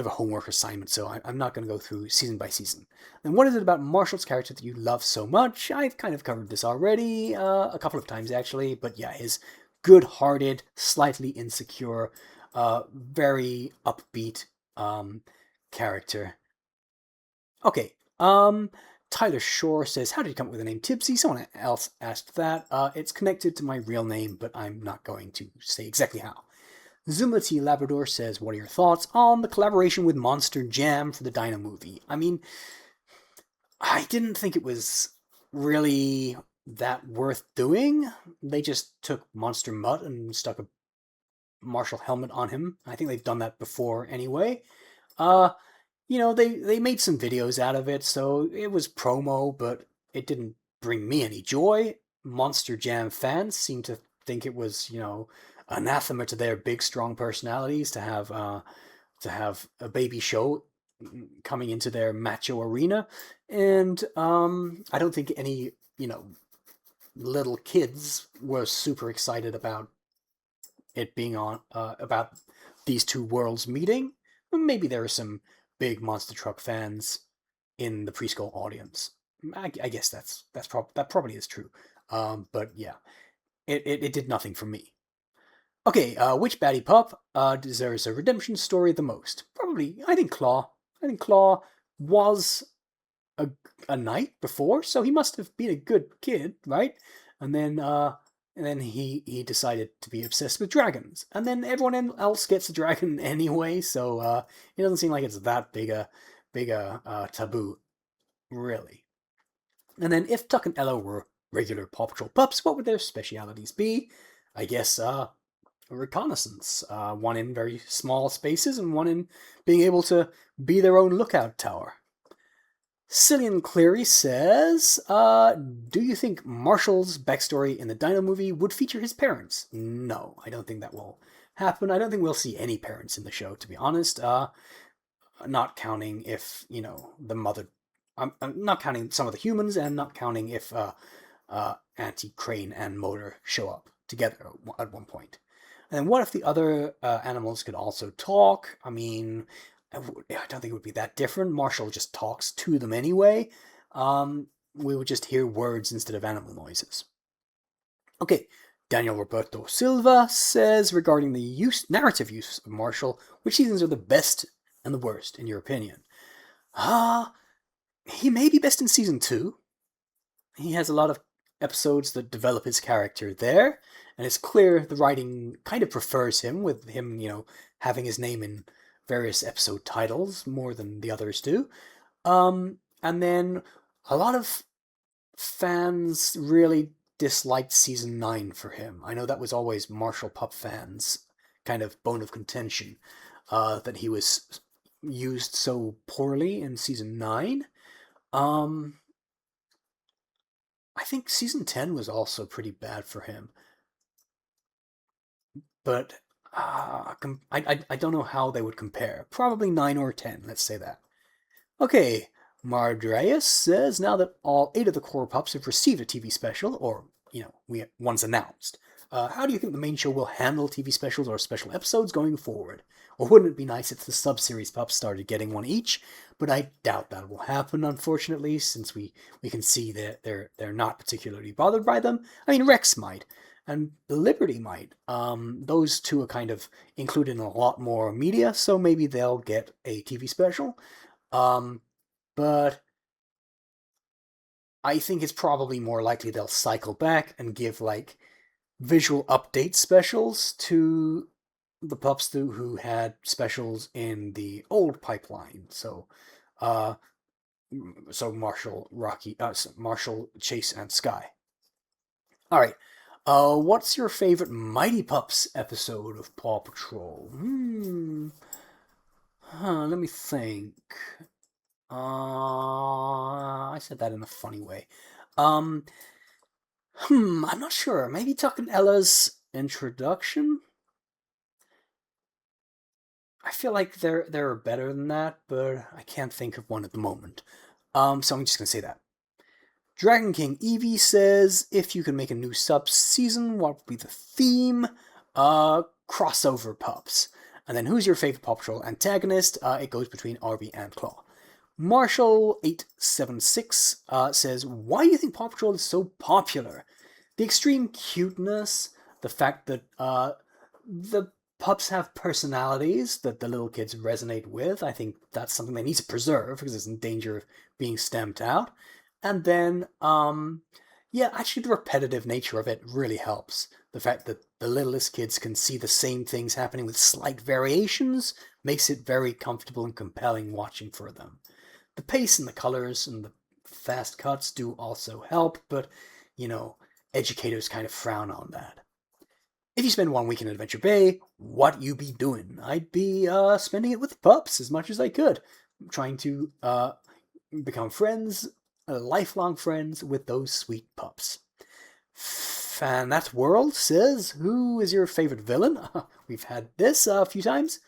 homework assignment, so I'm not going to go through season by season. And what is it about Marshall's character that you love so much? I've kind of covered this already, a couple of times actually, but yeah, his good-hearted, slightly insecure, very upbeat character. Okay, Tyler Shore says, how did you come up with the name Tybsy? Someone else asked that. It's connected to my real name, but I'm not going to say exactly how. Zuma T. Labrador says, what are your thoughts on the collaboration with Monster Jam for the Dino movie? I mean, I didn't think it was really that worth doing. They just took Monster Mutt and stuck a Marshall helmet on him. I think they've done that before anyway. They made some videos out of it, so it was promo, but it didn't bring me any joy. Monster Jam fans seem to think it was, anathema to their big, strong personalities to have a baby show coming into their macho arena, and I don't think any little kids were super excited about it being on about these two worlds meeting. Maybe there are some big monster truck fans in the preschool audience. I guess that probably is true. But yeah, it did nothing for me. Okay, which baddie pup deserves a redemption story the most? Probably, I think Claw. I think Claw was a knight before, so he must have been a good kid, right? And then he decided to be obsessed with dragons, and then everyone else gets a dragon anyway. So it doesn't seem like it's that big a taboo, really. And then if Tuck and Ella were regular Paw Patrol pups, what would their specialities be? I guess reconnaissance. One in very small spaces, and one in being able to be their own lookout tower. Cillian Cleary says, do you think Marshall's backstory in the Dino movie would feature his parents? No, I don't think that will happen. I don't think we'll see any parents in the show, to be honest. Not counting if, the mother... I'm not counting some of the humans, and not counting if Auntie Crane and Motor show up together at one point. And what if the other animals could also talk? I mean, I don't think it would be that different. Marshall just talks to them anyway. We would just hear words instead of animal noises. Okay, Daniel Roberto Silva says, regarding the narrative use of Marshall, which seasons are the best and the worst, in your opinion? He may be best in season 2. He has a lot of episodes that develop his character there, and it's clear the writing kind of prefers him, with him, having his name in various episode titles more than the others do. And then a lot of fans really disliked season 9 for him. I know that was always Marshall Pup fans' kind of bone of contention, that he was used so poorly in season 9. I think season 10 was also pretty bad for him. But I don't know how they would compare. Probably 9 or 10, let's say that. Okay, Mardreas says, now that all 8 of the core pups have received a TV special, or, one's announced, how do you think the main show will handle TV specials or special episodes going forward? Or wouldn't it be nice if the sub-series pups started getting one each? But I doubt that will happen, unfortunately, since we can see that they're not particularly bothered by them. I mean, Rex might, and Liberty might. Those two are kind of included in a lot more media, so maybe they'll get a TV special. But I think it's probably more likely they'll cycle back and give, visual update specials to the pups who had specials in the old pipeline. So, uh, Marshall, Rocky, Marshall, Chase, and Sky. All right. What's your favorite Mighty Pups episode of Paw Patrol? Let me think. I said that in a funny way. Um, I'm not sure. Maybe talking Ella's introduction? I feel like there are better than that, but I can't think of one at the moment. So I'm just gonna say that. Dragon King Evie says, if you could make a new sub-season, what would be the theme? Crossover pups. And then who's your favorite Paw Patrol antagonist? It goes between Arby and Claw. Marshall876 says, why do you think Paw Patrol is so popular? The extreme cuteness, the fact that the pups have personalities that the little kids resonate with. I think that's something they need to preserve because it's in danger of being stamped out. And then, yeah, actually the repetitive nature of it really helps. The fact that the littlest kids can see the same things happening with slight variations makes it very comfortable and compelling watching for them. The pace and the colors and the fast cuts do also help, but, educators kind of frown on that. If you spend 1 week in Adventure Bay, what you be doing? I'd be spending it with the pups as much as I could, trying to become friends, lifelong friends with those sweet pups. Fan World says, who is your favorite villain? We've had this a few times.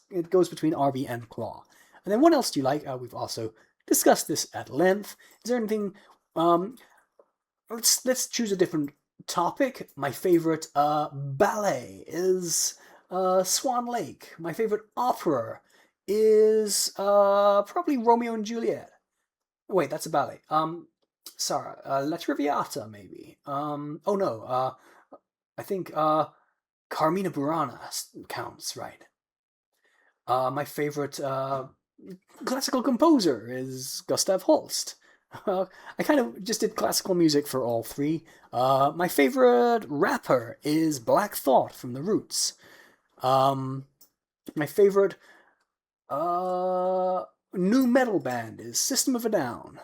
It goes between Arby and Claw. And then what else do you like? We've also discussed this at length. Is there anything... let's choose a different topic. My favorite ballet is Swan Lake. My favorite opera is probably Romeo and Juliet. Wait, that's a ballet. Sorry, La Traviata, maybe. Oh no, I think Carmina Burana counts, right? My favorite classical composer is Gustav Holst. I kind of just did classical music for all three. My favorite rapper is Black Thought from The Roots. My favorite new metal band is System of a Down.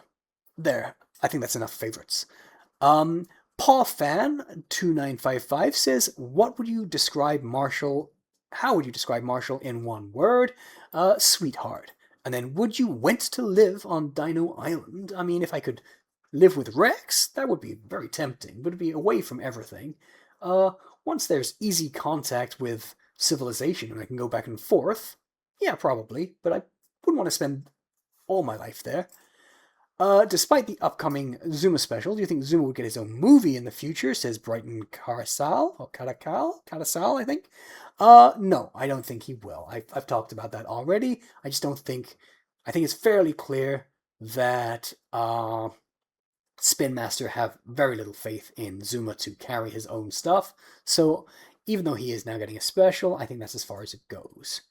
There, I think that's enough favorites. Paw Fan 2955 says, "What would you describe Marshall? How would you describe Marshall in one word? Sweetheart." And then, would you want to live on Dino Island? I mean, if I could live with Rex, that would be very tempting, but it'd be away from everything. Once there's easy contact with civilization and I can go back and forth, yeah, probably, but I wouldn't want to spend all my life there. Despite the upcoming Zuma special, do you think Zuma would get his own movie in the future? Says Brighton Carasal, or Carasal, I think. No, I don't think he will. I've talked about that already. I just don't think, I think it's fairly clear that Spin Master have very little faith in Zuma to carry his own stuff. So even though he is now getting a special, I think that's as far as it goes.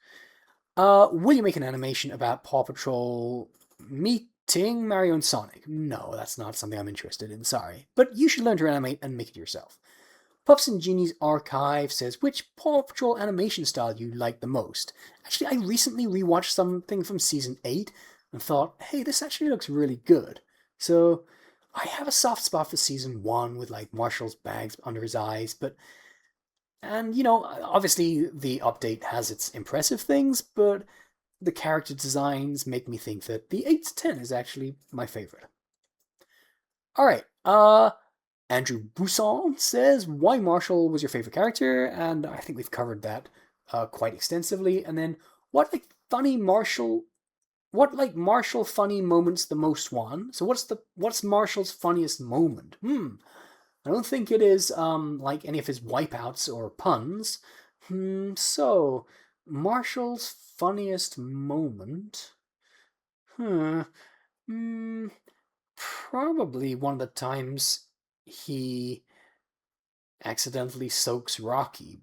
Will you make an animation about Paw Patrol meeting Mario and Sonic? No, that's not something I'm interested in, sorry. But you should learn to animate and make it yourself. Pups and Genie's Archive says, which Paw Patrol animation style you like the most? Actually, I recently rewatched something from Season 8 and thought, hey, this actually looks really good. So I have a soft spot for Season 1 with like Marshall's bags under his eyes, but... And, obviously the update has its impressive things, but the character designs make me think that the 8 to 10 is actually my favorite. Alright, Andrew Bousson says, why Marshall was your favorite character? And I think we've covered that quite extensively. And then, what Marshall funny moments the most one? So what's Marshall's funniest moment? I don't think it is like any of his wipeouts or puns. So Marshall's funniest moment? Probably one of the times he accidentally soaks Rocky.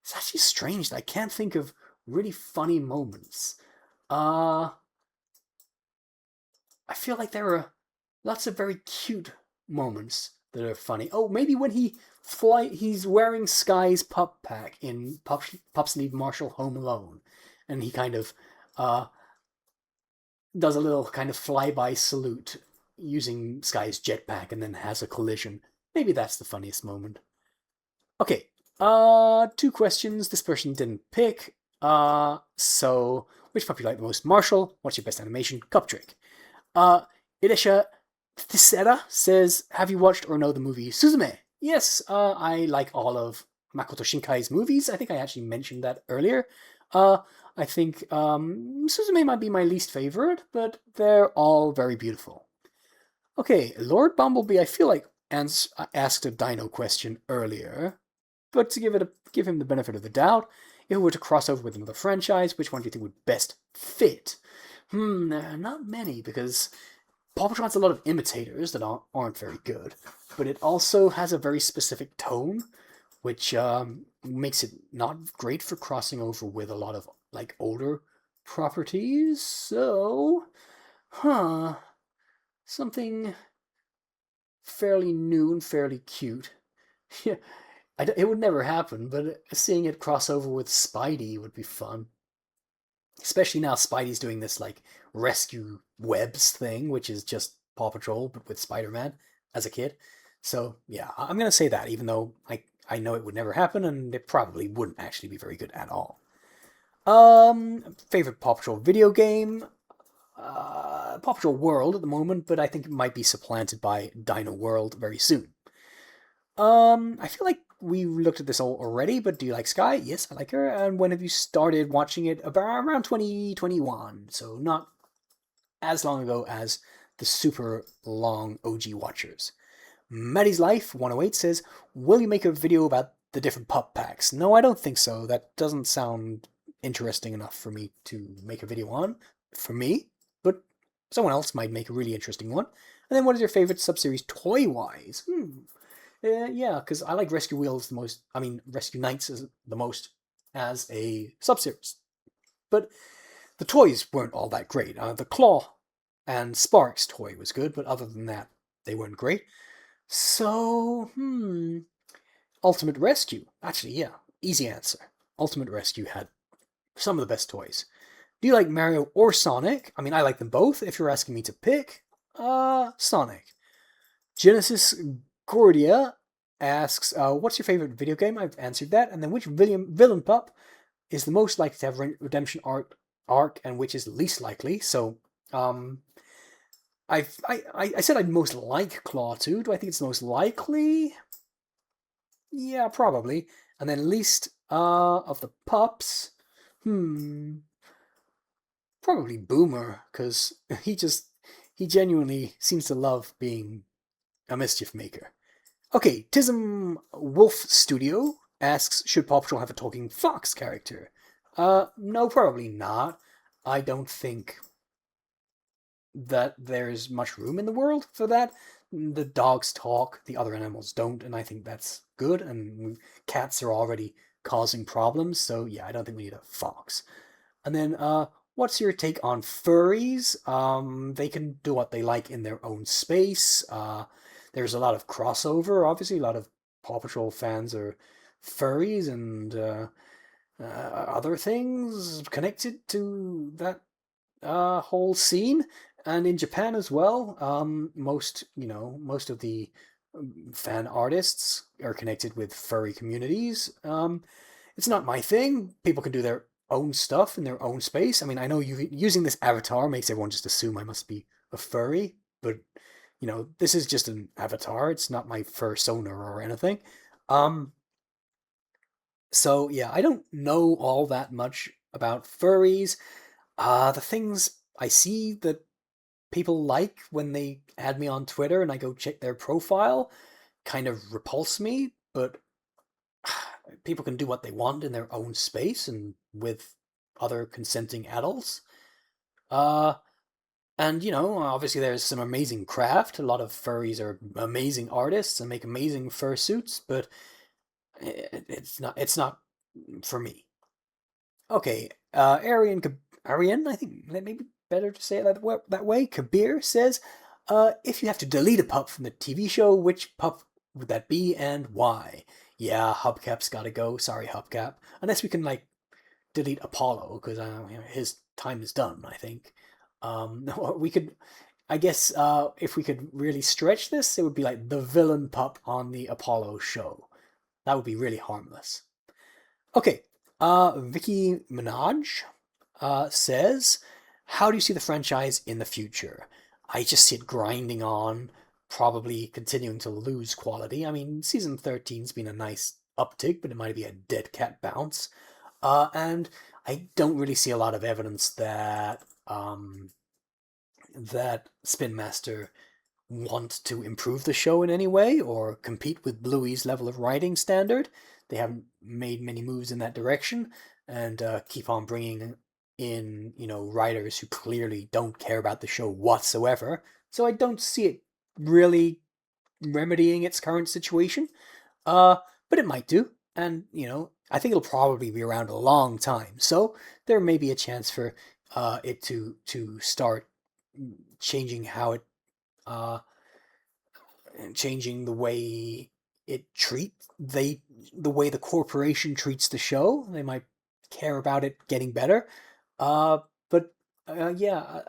It's actually strange that I can't think of really funny moments. I feel like there are lots of very cute moments that are funny. Oh, maybe when he's wearing Sky's pup pack in Pups Need Marshall Home Alone, and he kind of does a little kind of flyby salute using Sky's jetpack and then has a collision. Maybe that's the funniest moment. Okay, 2 questions this person didn't pick. So, which pup you like the most? Marshall, what's your best animation? Cup trick. Irisha Thisera says, have you watched or know the movie Suzume? Yes, I like all of Makoto Shinkai's movies. I think I actually mentioned that earlier. I think Suzume might be my least favorite, but they're all very beautiful. Okay, Lord Bumblebee, I feel like asked a dino question earlier, but to give him the benefit of the doubt, if it were to cross over with another franchise, which one do you think would best fit? Not many, because Paw Patrol has a lot of imitators that aren't very good, but it also has a very specific tone, which makes it not great for crossing over with a lot of like older properties. So, something fairly new and fairly cute. Yeah, it would never happen, but seeing it cross over with Spidey would be fun. Especially now Spidey's doing this like rescue webs thing, which is just Paw Patrol but with Spider-Man as a kid. So yeah, I'm gonna say that, even though I know it would never happen and it probably wouldn't actually be very good at all. Favorite Paw Patrol video game? Paw Patrol World at the moment, but I think it might be supplanted by Dino World very soon. I feel like we looked at this all already, but do you like Sky? Yes, I like her. And when have you started watching it? About around 2021, so not as long ago as the super long OG watchers. Maddie's Life 108 says, will you make a video about the different pup packs? No, I don't think so. That doesn't sound interesting enough for me to make a video on. For me, but someone else might make a really interesting one. And then what is your favorite sub-series toy-wise? Yeah, because I like Rescue Wheels the most. I mean, Rescue Knights is the most as a sub-series. But the toys weren't all that great. The Claw and Sparks toy was good, but other than that, they weren't great. So, Ultimate Rescue. Actually, yeah, easy answer. Ultimate Rescue had some of the best toys. Do you like Mario or Sonic? I mean, I like them both. If you're asking me to pick, Sonic. Genesis Gordia asks, what's your favorite video game? I've answered that. And then which villain pup is the most likely to have redemption arc and which is least likely? So, I said I'd most like Claw 2. Do I think it's the most likely? Yeah, probably. And then least of the pups, probably Boomer, because he genuinely seems to love being a mischief maker. Okay, Tism Wolf Studio asks, should Paw Patrol have a talking fox character? No, probably not. I don't think that there's much room in the world for that. The dogs talk, the other animals don't, and I think that's good, and cats are already causing problems, so yeah, I don't think we need a fox. And then, what's your take on furries? They can do what they like in their own space. There's a lot of crossover, obviously, a lot of Paw Patrol fans are furries, and other things connected to that whole scene. And in Japan as well, most of the fan artists are connected with furry communities. It's not my thing. People can do their own stuff in their own space. I mean, I know using this avatar makes everyone just assume I must be a furry, but this is just an avatar. It's not my fursona or anything. So yeah, I don't know all that much about furries. The things I see that people like when they add me on Twitter and I go check their profile kind of repulse me, but people can do what they want in their own space and with other consenting adults. And obviously there's some amazing craft. A lot of furries are amazing artists and make amazing fursuits, but it's not for me. Okay, Arian, I think that may be better to say it that way. Kabir says, if you have to delete a pup from the TV show, which pup would that be, and why? Yeah, Hubcap's gotta go. Sorry, Hubcap. Unless we can, like, delete Apollo, because his time is done, I think. We could, I guess, if we could really stretch this, it would be like the villain pup on the Apollo show. That would be really harmless. Okay, Vicky Minaj says, how do you see the franchise in the future? I just see it grinding on, probably continuing to lose quality. I mean, season 13's been a nice uptick, but it might be a dead cat bounce. And I don't really see a lot of evidence that that Spin Master want to improve the show in any way or compete with Bluey's level of writing standard. They haven't made many moves in that direction, and keep on bringing in, writers who clearly don't care about the show whatsoever. So I don't see it really remedying its current situation. But it might do, and I think it'll probably be around a long time. So there may be a chance for it to start changing how it changing the way it treats the way the corporation treats the show. They might care about it getting better, but yeah,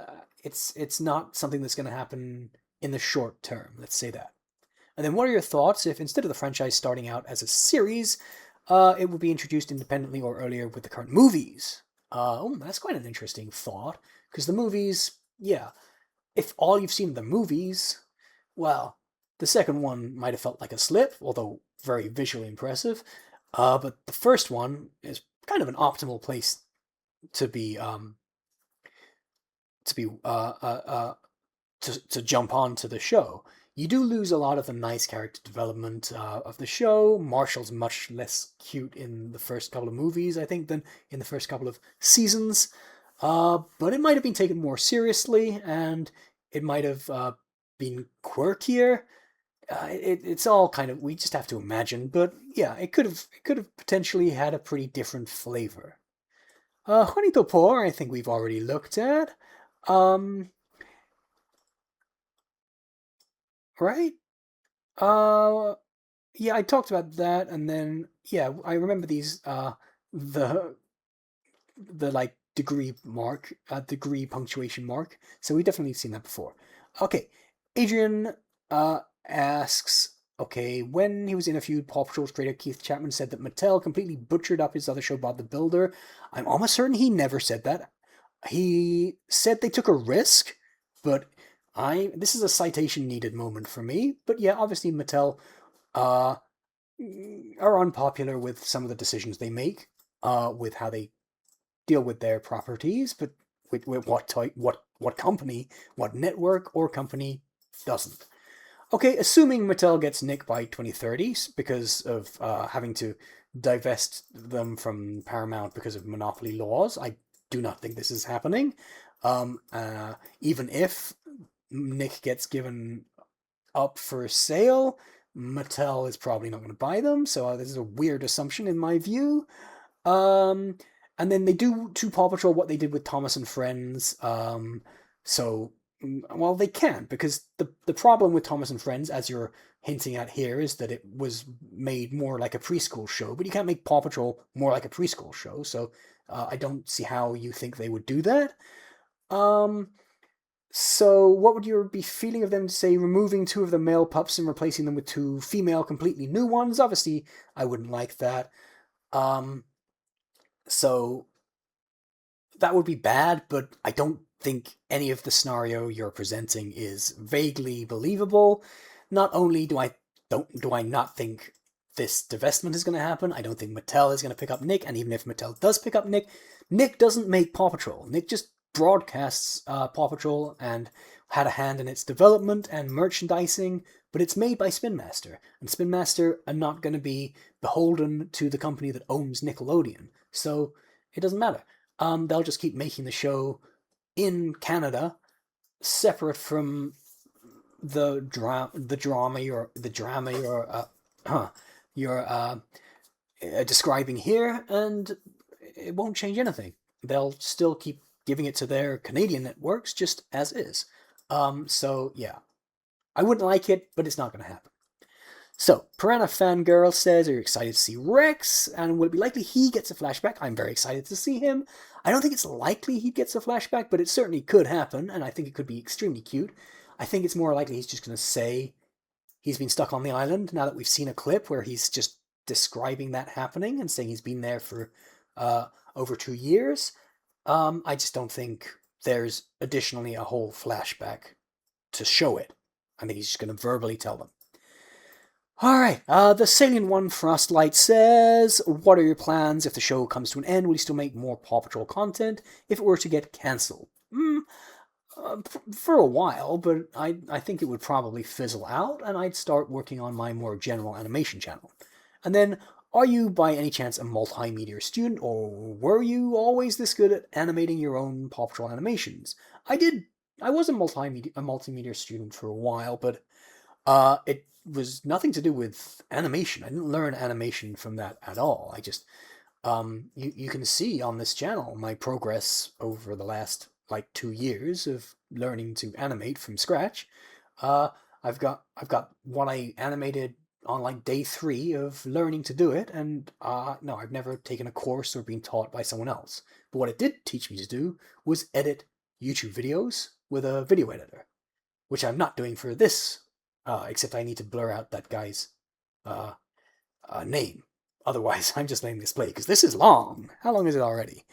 it's not something that's going to happen in the short term. Let's say that. And then, what are your thoughts if instead of the franchise starting out as a series, it would be introduced independently or earlier with the current movies? That's quite an interesting thought, because the movies, yeah, if all you've seen the movies, well, the second one might have felt like a slip, although very visually impressive. But the first one is kind of an optimal place to be to be to jump onto the show. You do lose a lot of the nice character development of the show. Marshall's much less cute in the first couple of movies, I think, than in the first couple of seasons. But it might have been taken more seriously, and it might have been quirkier. It's all kind of, we just have to imagine, but yeah, it could have potentially had a pretty different flavor. Juanito Por, I think we've already looked at. Right? Uh, yeah, I talked about that, and then yeah, I remember these the like degree punctuation mark. So we definitely seen that before. Okay, Adrian asks, okay, when he was in a feud, Paw Patrol's creator Keith Chapman said that Mattel completely butchered up his other show, Bob the Builder. I'm almost certain he never said that. He said they took a risk, but this is a citation needed moment for me. But yeah, obviously Mattel uh, are unpopular with some of the decisions they make, with how they deal with their properties, but with what type, what company, what network or company doesn't. Okay, assuming Mattel gets nicked by 2030 because of having to divest them from Paramount because of monopoly laws, I do not think this is happening. Even if Nick gets given up for sale, Mattel is probably not going to buy them, so this is a weird assumption in my view. And then they do to Paw Patrol what they did with Thomas and Friends. So, well, they can't, because the problem with Thomas and Friends, as you're hinting at here, is that it was made more like a preschool show, but you can't make Paw Patrol more like a preschool show, so I don't see how you think they would do that. So what would your be feeling of them, say, removing two of the male pups and replacing them with two female, completely new ones? Obviously, I wouldn't like that. So that would be bad, but I don't think any of the scenario you're presenting is vaguely believable. Not only do I not think this divestment is going to happen, I don't think Mattel is going to pick up Nick, and even if Mattel does pick up Nick, Nick doesn't make Paw Patrol. Nick just broadcasts Paw Patrol and had a hand in its development and merchandising, but it's made by Spin Master, and Spin Master are not going to be beholden to the company that owns Nickelodeon, so it doesn't matter. They'll just keep making the show in Canada, separate from the drama you're describing here, and it won't change anything. They'll still keep giving it to their Canadian networks just as is. So yeah, I wouldn't like it, but it's not going to happen. So, Piranha Fangirl says, are you excited to see Rex? And will it be likely he gets a flashback? I'm very excited to see him. I don't think it's likely he gets a flashback, but it certainly could happen, and I think it could be extremely cute. I think it's more likely he's just going to say he's been stuck on the island now that we've seen a clip where he's just describing that happening and saying he's been there for over 2 years. I just don't think there's additionally a whole flashback to show it. I think he's just going to verbally tell them. Alright, the salient one, Frostlight, says, what are your plans if the show comes to an end? Will you still make more Paw Patrol content if it were to get cancelled? For a while, but I think it would probably fizzle out, and I'd start working on my more general animation channel. And then, are you by any chance a multimedia student, or were you always this good at animating your own Paw Patrol animations? I was a multimedia student for a while, but it was nothing to do with animation. I didn't learn animation from that at all. I just, you can see on this channel my progress over the last, 2 years of learning to animate from scratch. I've got what I animated on day 3 of learning to do it, and no, I've never taken a course or been taught by someone else. But what it did teach me to do was edit YouTube videos with a video editor, which I'm not doing for this, except I need to blur out that guy's name. Otherwise, I'm just letting this play, because this is long. How long is it already?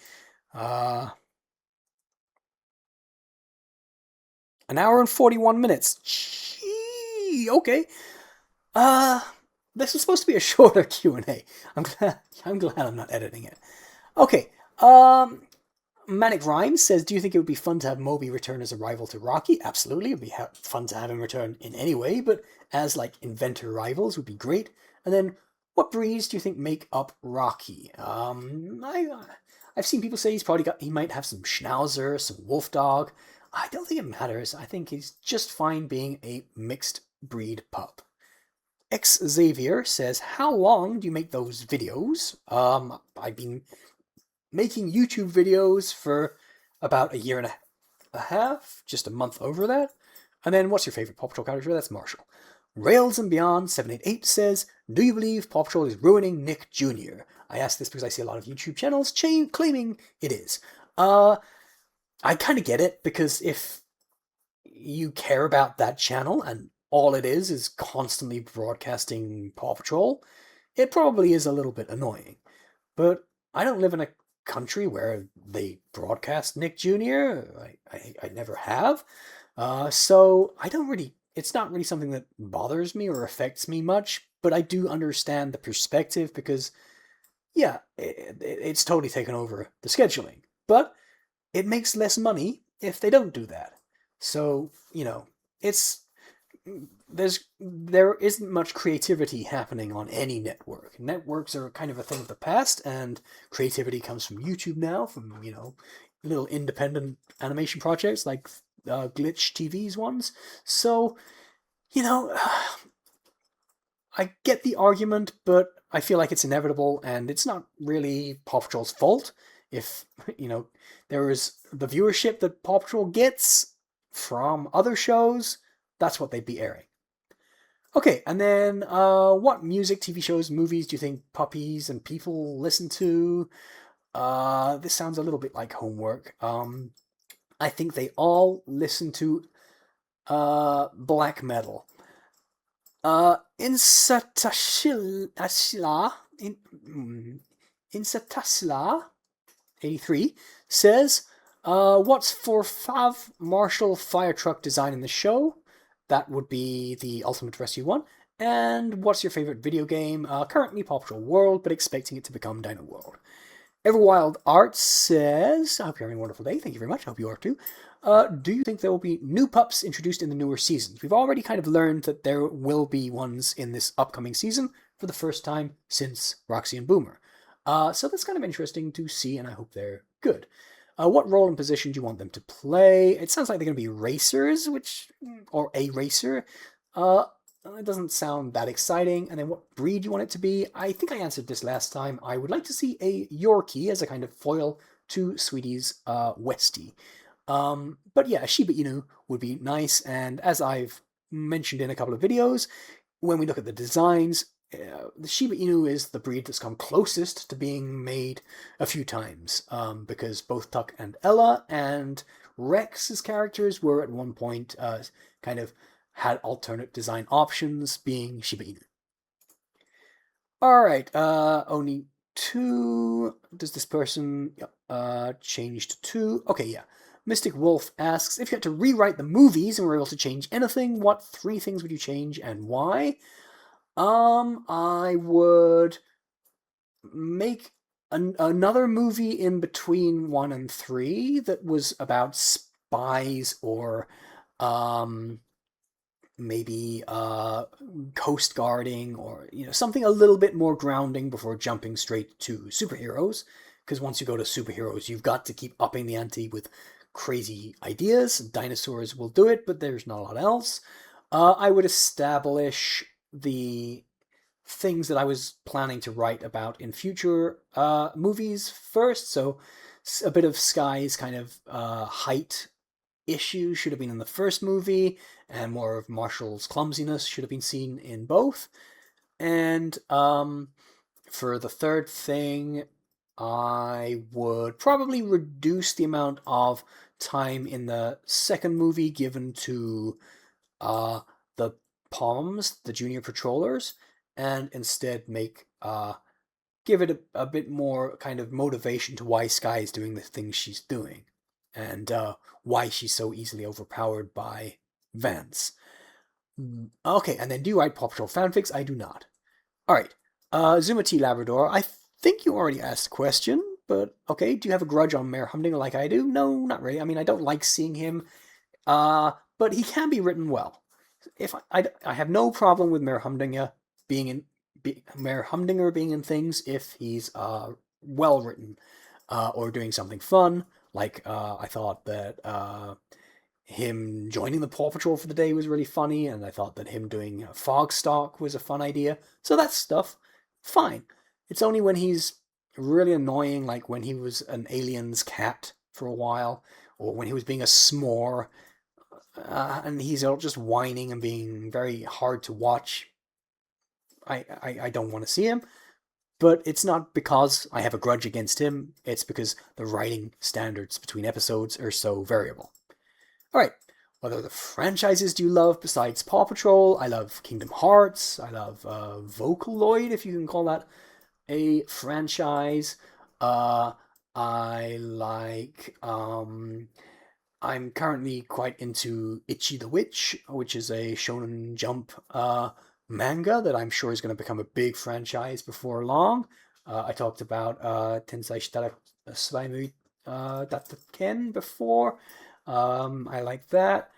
An hour and 41 minutes. Gee, okay. This was supposed to be a shorter Q&A. I'm glad I'm not editing it. Okay. Manic Rhymes says, do you think it would be fun to have Moby return as a rival to Rocky? Absolutely. It would be fun to have him return in any way, but as inventor rivals would be great. And then, what breeds do you think make up Rocky? I've seen people say he might have some Schnauzer, some Wolf Dog. I don't think it matters. I think he's just fine being a mixed breed pup. X Xavier says, how long do you make those videos? I've been making YouTube videos for about a year and a half, just a month over that. And then, what's your favorite Paw Patrol character? That's Marshall. Rails and Beyond 788 says, do you believe Paw Patrol is ruining Nick Jr.? I ask this because I see a lot of YouTube channels claiming it is. I kind of get it, because if you care about that channel and all it is constantly broadcasting Paw Patrol, it probably is a little bit annoying. But I don't live in a country where they broadcast Nick Jr. I never have. So I don't really, it's not really something that bothers me or affects me much, but I do understand the perspective, because, yeah, it's totally taken over the scheduling. But it makes less money if they don't do that. So, there isn't much creativity happening on any network. Networks are kind of a thing of the past, and creativity comes from YouTube now, from, little independent animation projects like Glitch TV's ones. So, I get the argument, but I feel like it's inevitable, and it's not really Paw Patrol's fault. If, there is the viewership that Paw Patrol gets from other shows, that's what they'd be airing. Okay, and then, what music, TV shows, movies do you think puppies and people listen to? This sounds a little bit like homework. I think they all listen to, black metal. Insatasla 83 says, what's for Fav Marshall fire truck design in the show? That would be the Ultimate Rescue one. And what's your favorite video game? Currently Paw Patrol World, but expecting it to become Dino World. Everwild Art says, I hope you're having a wonderful day. Thank you very much. I hope you are too. Do you think there will be new pups introduced in the newer seasons? We've already kind of learned that there will be ones in this upcoming season for the first time since Roxy and Boomer. So that's kind of interesting to see, and I hope they're good. What role and position do you want them to play? It sounds like they're going to be racers, or a racer. It doesn't sound that exciting. And then what breed do you want it to be? I think I answered this last time. I would like to see a Yorkie as a kind of foil to Sweetie's Westie. But yeah, a Shiba Inu would be nice. And as I've mentioned in a couple of videos, when we look at the designs, the Shiba Inu is the breed that's come closest to being made a few times, because both Tuck and Ella and Rex's characters were at one point kind of had alternate design options, being Shiba Inu. All right, only two. Does this person change to two? Okay, yeah. Mystic Wolf asks, if you had to rewrite the movies and were able to change anything, what 3 things would you change and why? I would make another movie in between 1 and 3 that was about spies or maybe coast guarding, or something a little bit more grounding before jumping straight to superheroes. Because once you go to superheroes, you've got to keep upping the ante with crazy ideas. Dinosaurs will do it, but there's not a lot else. I would establish the things that I was planning to write about in future movies first. So a bit of Sky's kind of height issue should have been in the first movie, and more of Marshall's clumsiness should have been seen in both. And for the third thing, I would probably reduce the amount of time in the second movie given to the Poms, the junior patrollers, and instead give it a bit more kind of motivation to why Sky is doing the things she's doing, and why she's so easily overpowered by Vance. Okay, and then do you write Paw Patrol fanfics? I do not. Alright, Zuma T. Labrador, I think you already asked the question, but okay, do you have a grudge on Mayor Humdinger like I do? No, not really. I mean, I don't like seeing him, but he can be written well. If I have no problem with Mayor Humdinger being in things if he's well written, or doing something fun. Like I thought that him joining the Paw Patrol for the day was really funny, and I thought that him doing Fogstalk was a fun idea. So that stuff, fine. It's only when he's really annoying, like when he was an alien's cat for a while, or when he was being a s'more, and he's just whining and being very hard to watch. I don't want to see him. But it's not because I have a grudge against him, it's because the writing standards between episodes are so variable. Alright, what other franchises do you love besides Paw Patrol? I love Kingdom Hearts, I love Vocaloid, if you can call that a franchise. I like, I'm currently quite into Itchy the Witch, which is a Shonen Jump manga that I'm sure is going to become a big franchise before long. I talked about Tensai Shitara Slime Ken before. I like that.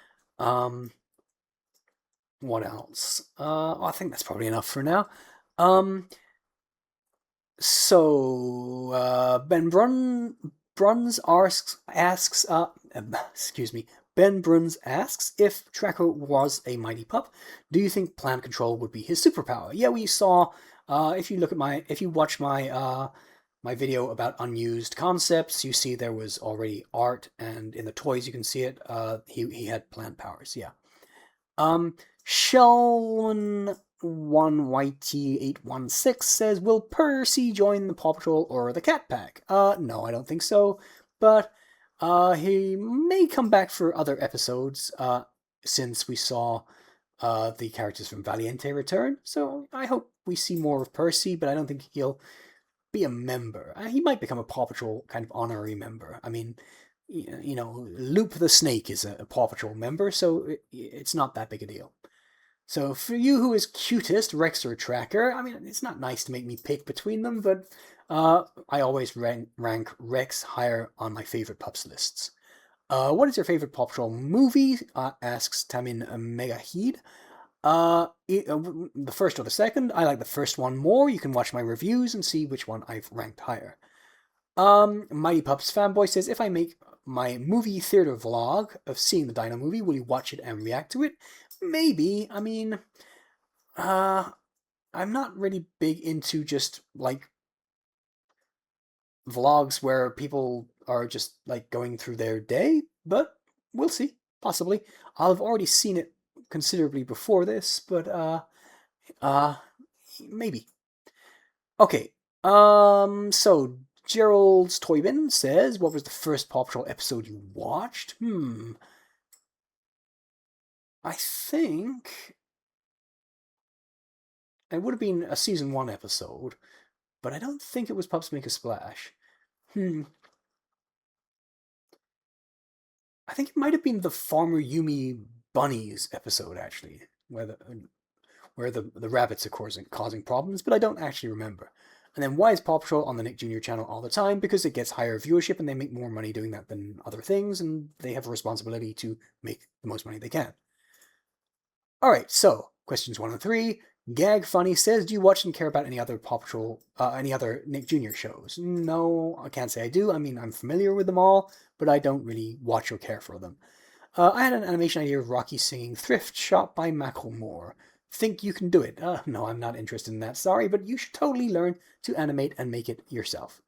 What else? I think that's probably enough for now. So Ben Bruns asks, excuse me, Ben Bruns asks, if Tracker was a mighty pup, do you think plant control would be his superpower? Yeah, we saw, if you watch my video about unused concepts, you see there was already art, and in the toys you can see it, he had plant powers, yeah. Shelman1YT816 says, will Percy join the Paw Patrol or the Cat Pack? No, I don't think so, but he may come back for other episodes, since we saw the characters from Valiente return, so I hope we see more of Percy, but I don't think he'll be a member. He might become a Paw Patrol kind of honorary member. I mean, Loop the Snake is a Paw Patrol member, so it's not that big a deal. So for you, who is cutest, Rex or Tracker? I mean, it's not nice to make me pick between them, but I always rank Rex higher on my favorite pups lists. What is your favorite Paw Patrol movie? Asks Tamin Megaheed. The first or the second? I like the first one more. You can watch my reviews and see which one I've ranked higher. Mighty Pups Fanboy says, if I make my movie theater vlog of seeing the Dino movie, will you watch it and react to it? Maybe. I mean, I'm not really big into just, like, vlogs where people are just, like, going through their day, but we'll see. Possibly. I've already seen it considerably before this, but, Maybe. Okay, so Gerald's Toybin says, what was the first Paw Patrol episode you watched? I think it would have been a season 1 episode, but I don't think it was Pups Make a Splash. I think it might have been the Farmer Yumi Bunnies episode, actually, where the rabbits are causing problems, but I don't actually remember. And then why is Paw Patrol on the Nick Jr. channel all the time? Because it gets higher viewership and they make more money doing that than other things, and they have a responsibility to make the most money they can. Alright, so, questions 1 and 3. Gag Funny says, do you watch and care about any other Paw Patrol, any other Nick Jr. shows? No, I can't say I do. I mean, I'm familiar with them all, but I don't really watch or care for them. I had an animation idea of Rocky singing Thrift Shop by Macklemore. Think you can do it? No, I'm not interested in that, sorry, but you should totally learn to animate and make it yourself.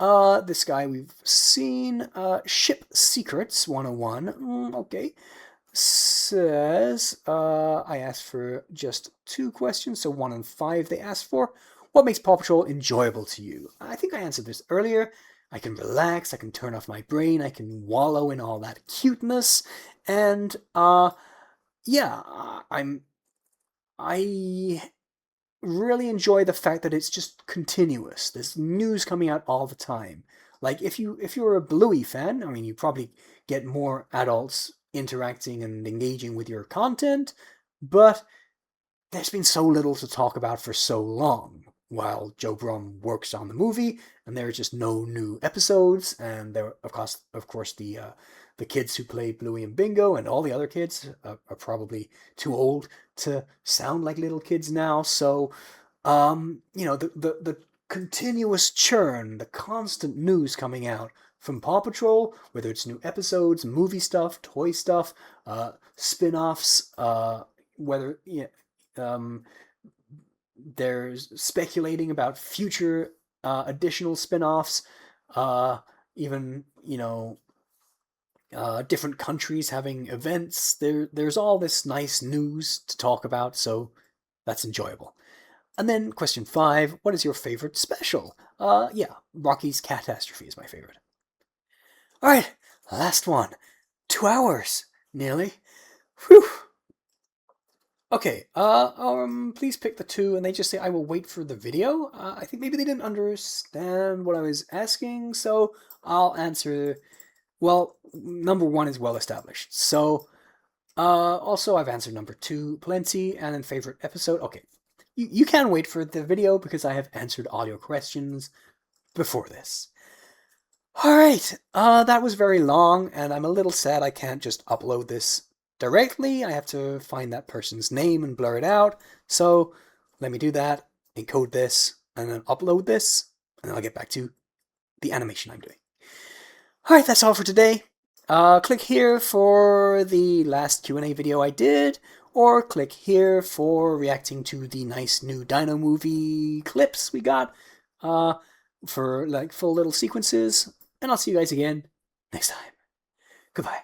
This guy we've seen, Ship Secrets 101, okay, says, I asked for just 2 questions, so 1 and 5 they asked for. What makes Paw Patrol enjoyable to you? I think I answered this earlier. I can relax, I can turn off my brain, I can wallow in all that cuteness, and, yeah, I really enjoy the fact that it's just continuous. There's news coming out all the time. Like, if you're a Bluey fan, I mean, you probably get more adults interacting and engaging with your content, but there's been so little to talk about for so long while Joe Brum works on the movie, and there are just no new episodes, and there, of course, the kids who play Bluey and Bingo and all the other kids are probably too old to sound like little kids now. So, the continuous churn, the constant news coming out from Paw Patrol, whether it's new episodes, movie stuff, toy stuff, spin-offs, whether there's speculating about future additional spin-offs, even, different countries having events. There's all this nice news to talk about, so that's enjoyable. And then question 5, what is your favorite special? Yeah, Rocky's Catastrophe is my favorite. Alright, last one. 2 hours, nearly. Whew. Okay, please pick the 2, and they just say, I will wait for the video. I think maybe they didn't understand what I was asking, so I'll answer. Well, number 1 is well established. So, also I've answered number 2 plenty, and then favorite episode. Okay, you can wait for the video because I have answered all your questions before this. Alright, that was very long, and I'm a little sad I can't just upload this directly. I have to find that person's name and blur it out. So let me do that, encode this, and then upload this, and then I'll get back to the animation I'm doing. Alright, that's all for today. Click here for the last Q&A video I did, or click here for reacting to the nice new Dino movie clips we got, for like full little sequences, and I'll see you guys again next time. Goodbye.